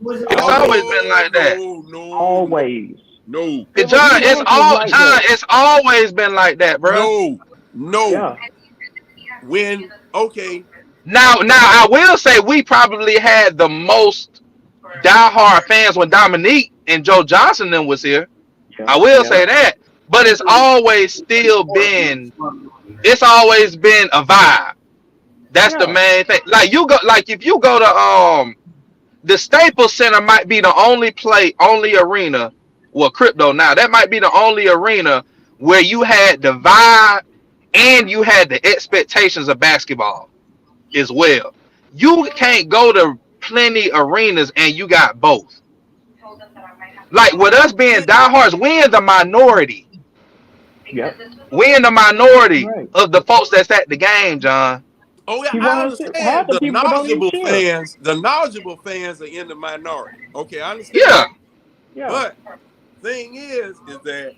It's always been like that. No. Always. No. John, it's always been like that, bro. No. Yeah. Now I will say we probably had the most diehard fans when Dominique and Joe Johnson then was here. Yeah. I will say that. But it's always been a vibe. That's the main thing. If you go to the Staples Center might be the only arena, well, crypto now, that might be the only arena where you had the vibe and you had the expectations of basketball as well. You can't go to plenty arenas and you got both. Like with us being diehards, we in the minority. Yep. We in the minority of the folks that's at the game, John. Oh yeah, I understand. The knowledgeable fans are in the minority. Okay, I understand. Yeah. But thing is that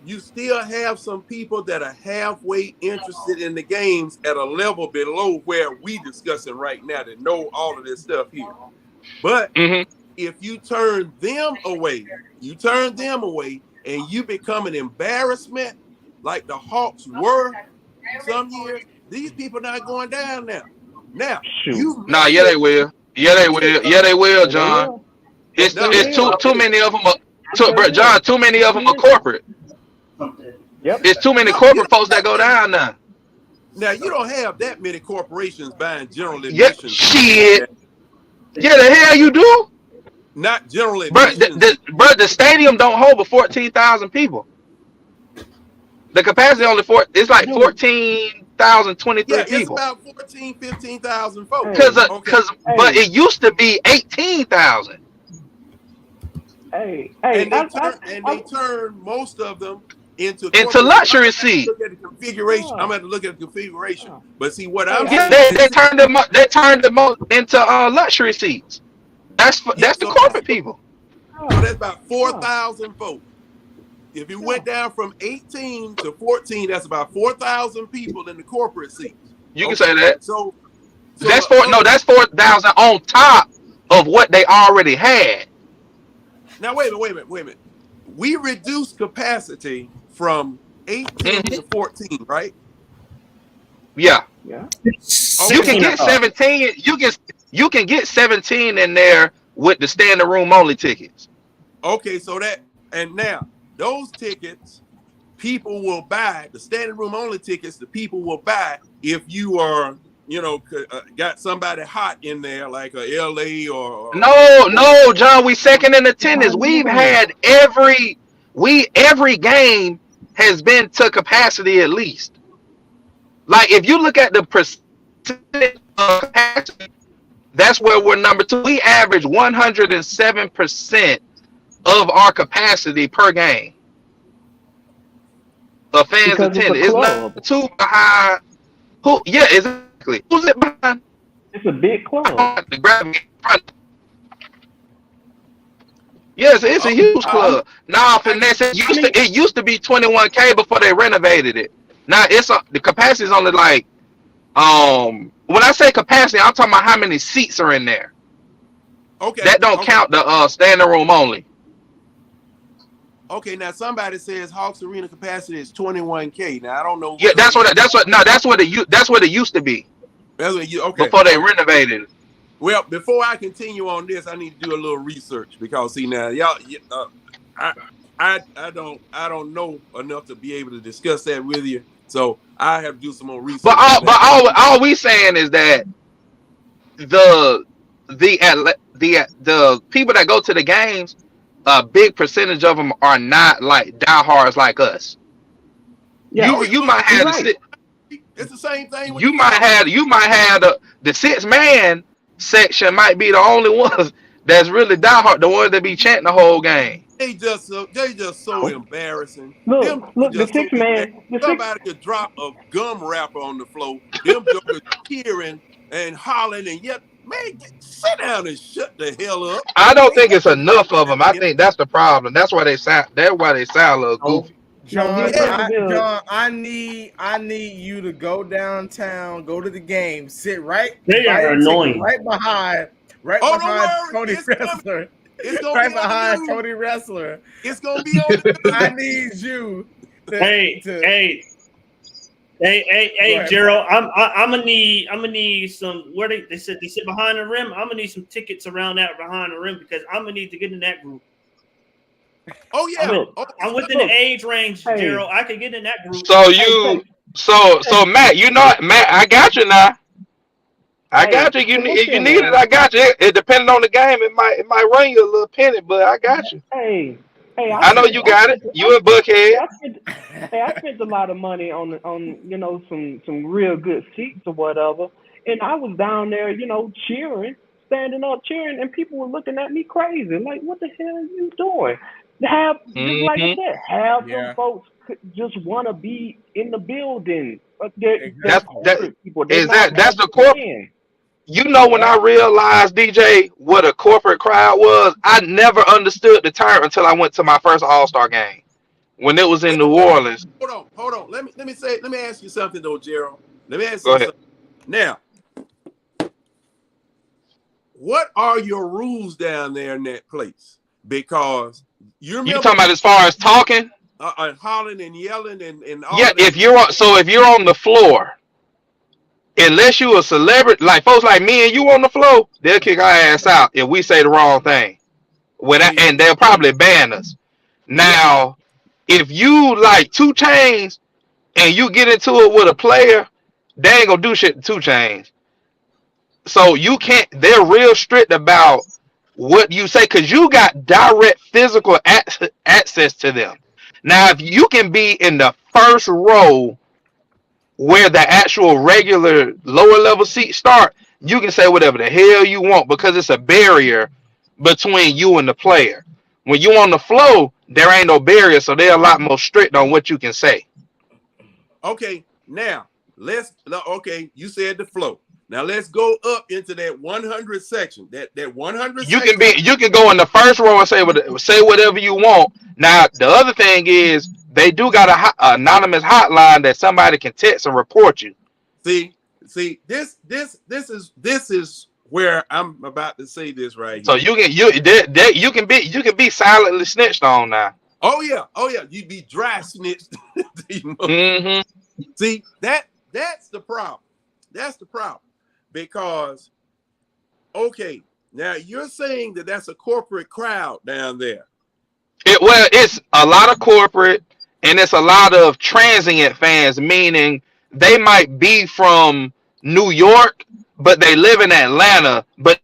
you still have some people that are halfway interested in the games at a level below where we discussing right now that know all of this stuff here. But if you turn them away, and you become an embarrassment like the Hawks were some years, these people not going down now. Now, they will. Yeah, they will, John. It's too many of them. John, too many of them are corporate. Yep. It's too many corporate folks that go down now. Now you don't have that many corporations buying general admissions. Yeah, shit. Yeah, the hell you do? Not general admissions. The stadium don't hold but 14,000 people. The capacity only it's like 14,023 people. It's about 15,000 folks. But it used to be 18,000. Hey, they turn most of them into luxury seats. Look at the configuration. I'm going to look at the configuration. But see what they turned them into luxury seats. That's the corporate people. So that's about 4,000 folks. If you went down from 18 to 14, that's about 4,000 people in the corporate seats. You can say that. So that's 4,000 on top of what they already had. Now wait a minute. We reduced capacity from 18 to 14, right? Yeah. Yeah. You can get 17. You can get 17 in there with the standing room only tickets. Okay, now those tickets, people will buy the standing room only tickets. The people will buy if you are, got somebody hot in there like a LA or. No, John. We second in attendance. We've had every game has been to capacity at least. Like if you look at the percentage of capacity, that's where we're number 2. We average 107% of our capacity per game of fans attended. It's not too high. Who? Yeah, exactly. Who's it behind? It's a big club. Yes, it's a huge club. Now, finesse, it used to be 21K before they renovated it. Now the capacity is only like when I say capacity, I'm talking about how many seats are in there. Okay. That don't count the standing room only. Okay, now somebody says Hawks Arena capacity is 21K. Now I don't know. Yeah, that's what it used to be. That's what okay. Before they renovated it. Well, before I continue on this, I need to do a little research because see now, y'all, I don't know enough to be able to discuss that with you. So I have to do some more research. But all we saying is that the people that go to the games, a big percentage of them are not like diehards like us. Yeah, you might have right. It's the same thing. You might have the 6-man section might be the only ones that's really diehard, the ones that be chanting the whole game. They just so embarrassing. Look, the 6-man. Somebody could drop a gum wrapper on the floor. Them jokers cheering and hollering and yet, man, sit down and shut the hell up. I don't think it's enough of them. I think that's the problem. That's why they sound. That's why they sound a little goofy. John, I need you to go downtown, go to the game, sit right behind Tony Wrestler. Right behind Tony Wrestler. It's gonna be on. I need you. Hey, Gerald. I'm gonna need some. Where they said they sit behind the rim. I'm gonna need some tickets around that behind the rim because I'm gonna need to get in that group. Oh yeah, I'm within the age range, Gerald. I can get in that group. So Matt, Matt, I got you now. I got you. If you need it, I got you. It depending on the game, it might run you a little penny, but I got you. Hey, I know you got it. You and Buckhead. I spent a lot of money on some real good seats or whatever, and I was down there, cheering, standing up cheering, and people were looking at me crazy, like, "What the hell are you doing?" Like I said, have them folks just want to be in the building. That's the corporate. You know, when I realized, DJ, what a corporate crowd was, I never understood the term until I went to my first All-Star game when it was in New Orleans. Hold on. Let me ask you something though, Gerald. Let me ask you something. Now, what are your rules down there in that place? Because you talking about as far as talking, hollering and yelling and all. Yeah, if you're on the floor, unless you a celebrity, like folks like me and you on the floor, they'll kick our ass out if we say the wrong thing. And they'll probably ban us. Now, if you like 2 Chainz and you get into it with a player, they ain't gonna do shit to 2 Chainz. So you can't. They're real strict about what you say because you got direct physical access to them. Now, if you can be in the first row where the actual regular lower level seats start, you can say whatever the hell you want because it's a barrier between you and the player. When you on the floor, there ain't no barrier, so they're a lot more strict on what you can say. Okay, now you said the flow. Now let's go up into that 100 section. That 100. You can go in the first row and say whatever you want. Now the other thing is they do got a anonymous hotline that somebody can text and report you. See, this is where I'm about to say this right here. So you can be silently snitched on now. Oh yeah, you'd be dry snitched. Mm-hmm. See, that's the problem. That's the problem. Because, okay, now you're saying that that's a corporate crowd down there. It's a lot of corporate and it's a lot of transient fans, meaning they might be from New York, but they live in Atlanta, but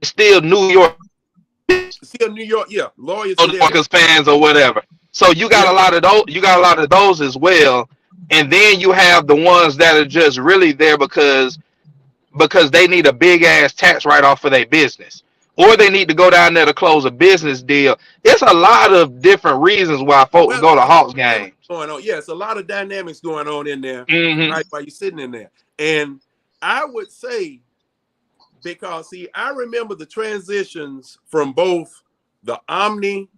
still New York. Still New York, yeah. Lawyers fans or whatever. So you got a lot of those. You got a lot of those as well, and then you have the ones that are just really there because they need a big ass tax write-off for their business, or they need to go down there to close a business deal. It's a lot of different reasons why folks go to Hawks games. Going on, yeah, it's a lot of dynamics going on in there, mm-hmm. right? While you're sitting in there, and I would say, because see, I remember the transitions from both the Omni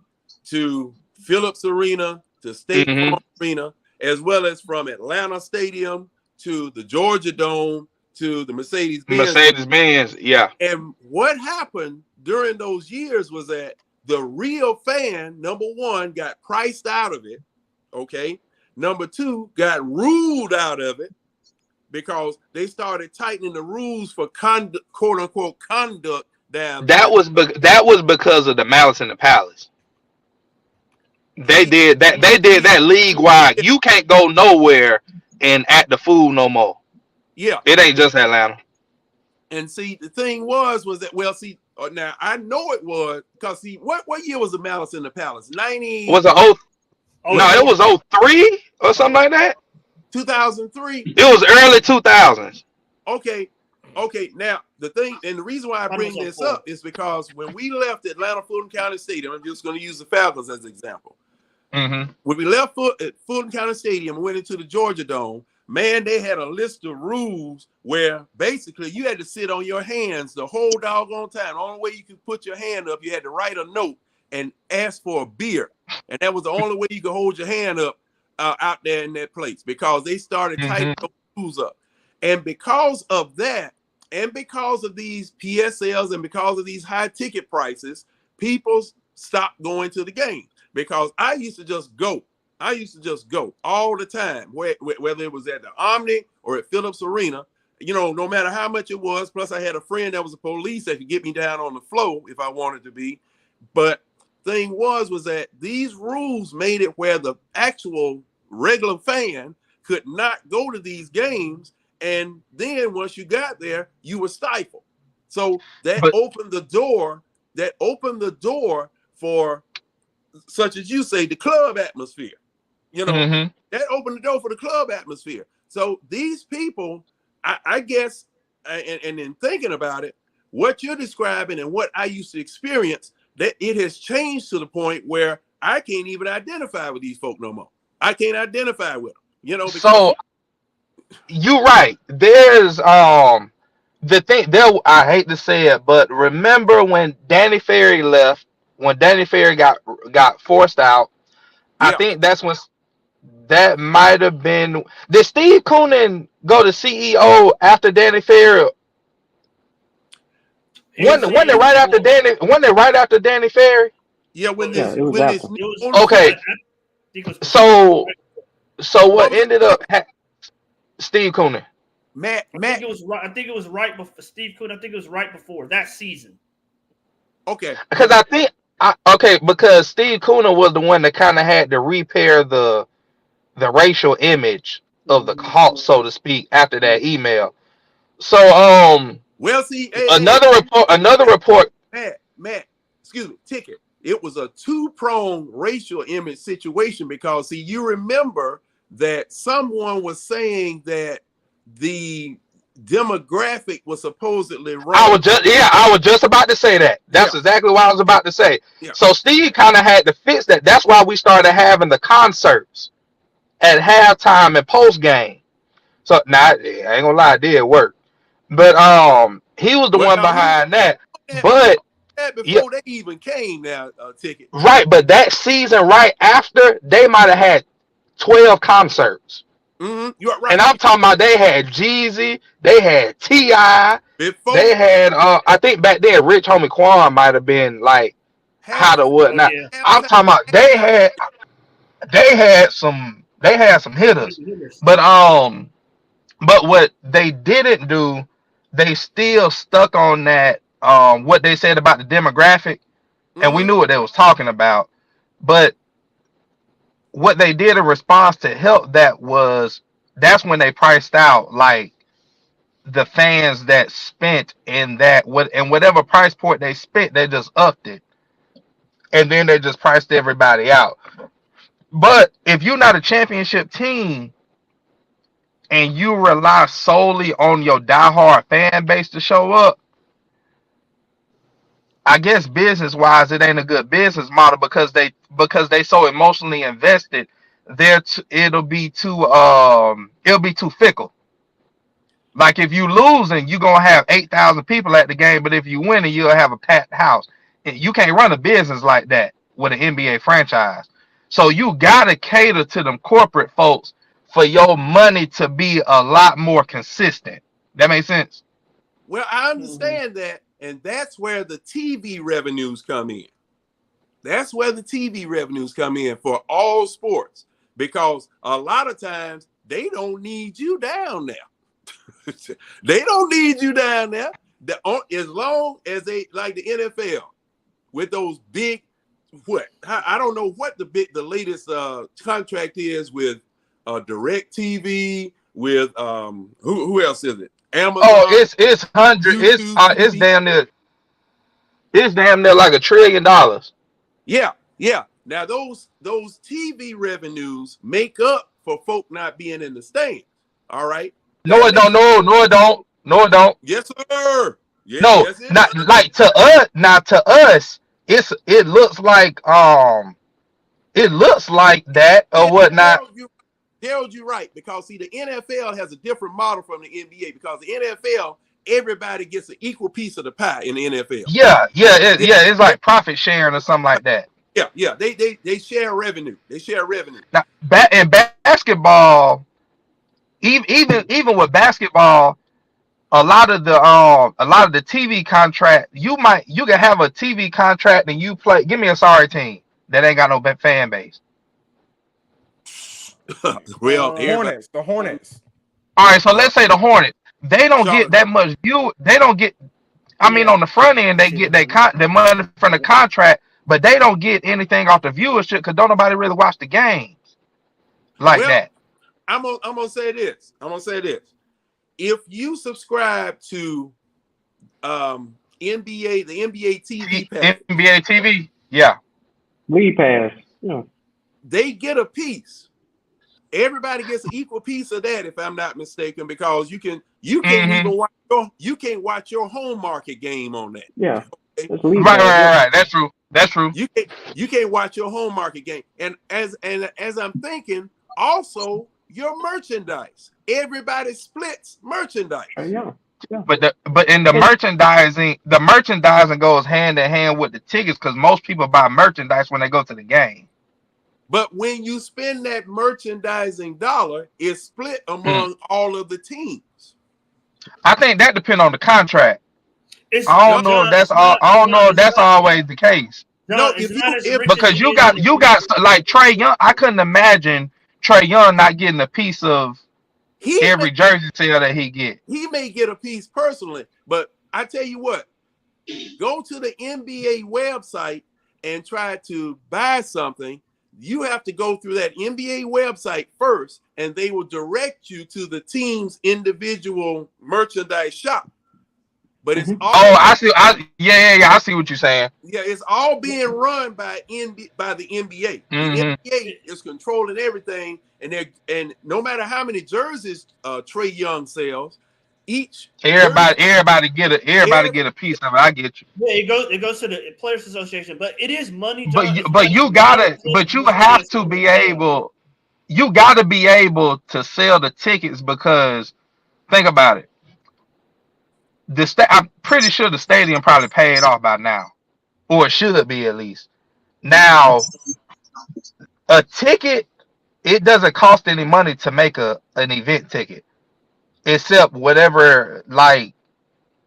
to Phillips Arena to State Farm Arena, as well as from Atlanta Stadium to the Georgia Dome to the Mercedes-Benz, yeah. And what happened during those years was that the real fan, number one, got priced out of it. Okay. Number two, got ruled out of it because they started tightening the rules for conduct, quote unquote, conduct down there. That was because of the Malice in the Palace. They did that league wide. You can't go nowhere and act the fool no more. Yeah. It ain't just Atlanta. And see, the thing was that, well, see, now I know it was because see, what year was the Malice in the Palace? 90 was it it was 03 or something like that. 2003. It was early 2000s. Okay. Now the thing, and the reason why I bring this up is because when we left Atlanta Fulton County Stadium, I'm just going to use the Falcons as an example. Mm-hmm. When we left Fulton County Stadium and went into the Georgia Dome, man, they had a list of rules where basically you had to sit on your hands the whole doggone time. The only way you could put your hand up, you had to write a note and ask for a beer. And that was the only way you could hold your hand up out there in that place because they started tightening those rules up. And because of that, and because of these PSLs and because of these high ticket prices, people stopped going to the game because I used to just go all the time, whether it was at the Omni or at Phillips Arena, you know, no matter how much it was. Plus, I had a friend that was a police that could get me down on the floor if I wanted to be. But thing was that these rules made it where the actual regular fan could not go to these games. And then once you got there, you were stifled. So that opened the door. That opened the door for, such as you say, the club atmosphere. You know, that opened the door for the club atmosphere. So these people, I guess, and in thinking about it, what you're describing and what I used to experience, that it has changed to the point where I can't even identify with these folk no more. I can't identify with them. You know, because you're right. There's the thing there. I hate to say it, but remember when Danny Ferry left? When Danny Ferry got forced out, I think that's when that might have been. Did Steve Koonin go to CEO after Danny Ferry? Wasn't it right after Danny? Wasn't it right after Danny Ferry? Yeah, okay. So what ended up? Steve Koonin. I think it was right. I think it was right before Steve Koonin. I think it was right before that season. Okay. Because because Steve Koonin was the one that kind of had to repair the racial image of the cult, so to speak, after that email. So well, see, another report. Matt, excuse me, Ticket. It was a two-pronged racial image situation because see, you remember that someone was saying that the demographic was supposedly wrong. I was just about to say that. That's exactly what I was about to say. Yeah. So Steve kind of had to fix that. That's why we started having the concerts at halftime and post game. So now I ain't gonna lie, it did work. But he was the one behind that. But before they even came now, Ticket. Right, but that season right after, they might have had 12 concerts. You're right. And I'm talking about they had Jeezy, they had T.I., they had I think back then Rich Homie Quan might have been like how to what now. I'm talking about they had some hitters. But what they didn't do, they still stuck on that what they said about the demographic, and we knew what they was talking about. But what they did in response to help that was that's when they priced out like the fans that spent in that whatever price point they spent, they just upped it, and then they just priced everybody out. But if you're not a championship team and you rely solely on your diehard fan base to show up, I guess business wise, it ain't a good business model because they so emotionally invested. It'll be too fickle. Like if you losing, you're gonna have 8,000 people at the game, but if you winning, you'll have a packed house. You can't run a business like that with an NBA franchise. So you gotta cater to them corporate folks for your money to be a lot more consistent. That makes sense? Well, I understand that, and that's where the TV revenues come in. That's where the TV revenues come in for all sports, because a lot of times they don't need you down there. They don't need you down there. As long as they, like the NFL, with those big, I don't know what the latest contract is with DirecTV, with who else is it? Amazon. Oh, it's hundred. It's damn near. It's damn near like $1 trillion. Yeah. Now those TV revenues make up for folk not being in the stands. All right. No, it don't. No, it don't. No, it don't. Yes, sir. Yes, No, yes, it not is. like to us. Not to us. It looks like that or whatnot. Gerald, you're right, because see, the NFL has a different model from the NBA, because the NFL, everybody gets an equal piece of the pie in the NFL. Yeah. It's like profit sharing or something like that. Yeah. They share revenue. Now, in basketball, even with basketball, a lot of the TV contract, you can have a TV contract and you play. Give me a sorry team that ain't got no fan base. Well, the Hornets. All right, so let's say the Hornets. They don't get that much view. They don't get. I mean, on the front end, they get their money from the contract, but they don't get anything off the viewership because don't nobody really watch the games like that. I'm gonna say this. If you subscribe to NBA, the NBA TV package, NBA TV, yeah, League Pass, yeah, they get a piece. Everybody gets an equal piece of that, if I'm not mistaken, because you can't even watch your home market game on that. Yeah, okay? Right. That's true. You can't watch your home market game, and as I'm thinking, also your merchandise. Everybody splits merchandise. Yeah. But in the merchandising goes hand in hand with the tickets because most people buy merchandise when they go to the game. But when you spend that merchandising dollar, it's split among all of the teams. I think that depends on the contract. I don't know if that's always the case. Because you got like Trae Young. I couldn't imagine Trae Young not getting a piece of every jersey sale that he get. He may get a piece personally, but I tell you what, go to the NBA website and try to buy something. You have to go through that NBA website first, and they will direct you to the team's individual merchandise shop. But it's all I see what you're saying. Yeah, it's all being run by the NBA. The NBA is controlling everything, and no matter how many jerseys Trae Young sells, everybody get a piece of it. I get you. Yeah, it goes to the Players Association, but it is money. But you have to be able to sell the tickets because think about it. I'm pretty sure the stadium probably paid off by now, or it should be at least. Now, a ticket, it doesn't cost any money to make an event ticket, except whatever, like,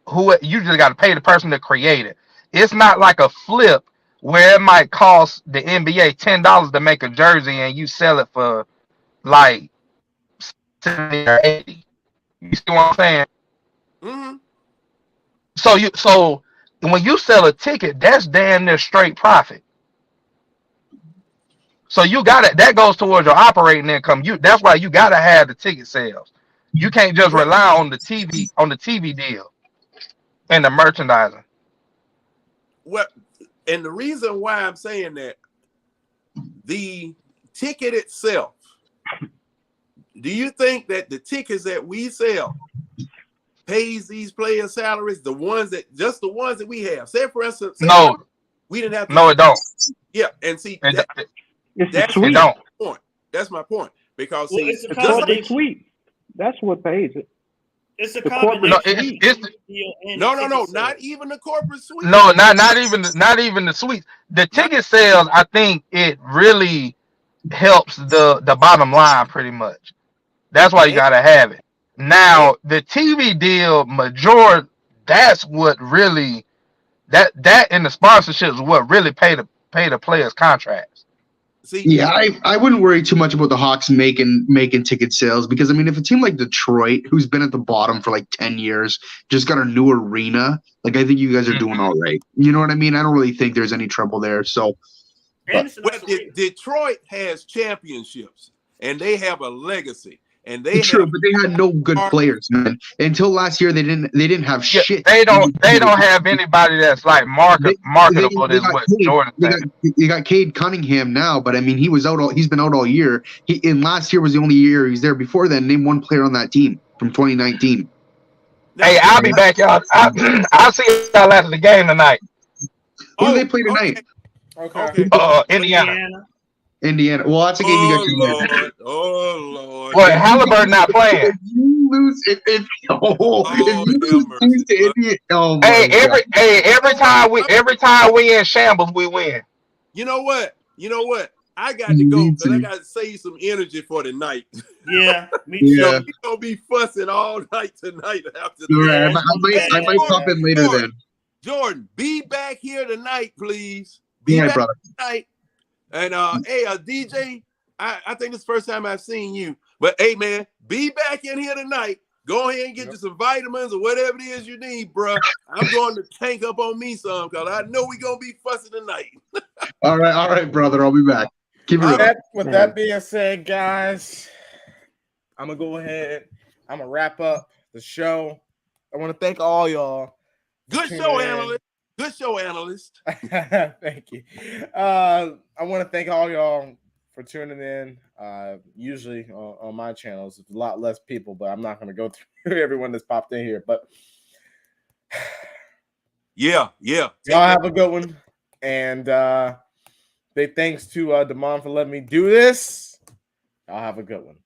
who you just got to pay the person to create it. It's not like a flip where it might cost the NBA $10 to make a jersey and you sell it for like 70 or 80. You see what I'm saying? Mm-hmm. So when you sell a ticket, that's damn near straight profit. So you got it. That goes towards your operating income. That's why you got to have the ticket sales. You can't just rely on the TV deal and the merchandising. Well, and the reason why I'm saying that, the ticket itself, do you think that the tickets that we sell pays these players' salaries? The ones that we have. Say for instance, no, we didn't have to. No, it don't. Yeah, and see, that's it don't. Point. That's my point. Because it's the suite. That's what pays it. It's a The corporate combination. No, not even the corporate suite. No, not even the suites. The ticket sales, I think it really helps the bottom line pretty much. That's why you gotta have it. Now the TV deal, that's what really that and the sponsorships is what really pay the players' contracts. See, yeah, I wouldn't worry too much about the Hawks making ticket sales because I mean, if a team like Detroit, who's been at the bottom for like 10 years, just got a new arena, like I think you guys are doing all right. You know what I mean? I don't really think there's any trouble there. So, Detroit has championships and they have a legacy. And but they had no good players, man. Until last year, they didn't have shit. They don't have anybody that's like marketable. Is what Jordan said. You got Cade Cunningham now, but I mean, he's been out all year. And last year was the only year he's there. Before then, name one player on that team from 2019. Hey, I'll be back, y'all. I'll see y'all after the game tonight. Who do they play tonight? Okay. Indiana. Well, that's a game you got to win. Oh Lord. Well, Halliburton not playing. If you lose, if you lose to Indiana, every time we in shambles, we win. You know what? I got to go because I got to save some energy for the night. Yeah, me too. Yeah. We're gonna be fussing all night tonight after right, I might pop in later then. Jordan, be back here tonight, please. Be back brother. Tonight. And hey, DJ, I think it's the first time I've seen you. But hey, man, be back in here tonight. Go ahead and get you some vitamins or whatever it is you need, bro. I'm going to tank up on me some because I know we're gonna be fussing tonight. all right, brother. I'll be back. Keep it real. With that being said, guys, I'm gonna go ahead. I'm gonna wrap up the show. I want to thank all y'all. Good show, analyst. Good show, analyst. Thank you. I want to thank all y'all for tuning in. Usually on my channels, it's a lot less people, but I'm not going to go through everyone that's popped in here. But yeah. Y'all have a good one. And big thanks to Damon for letting me do this. Y'all have a good one.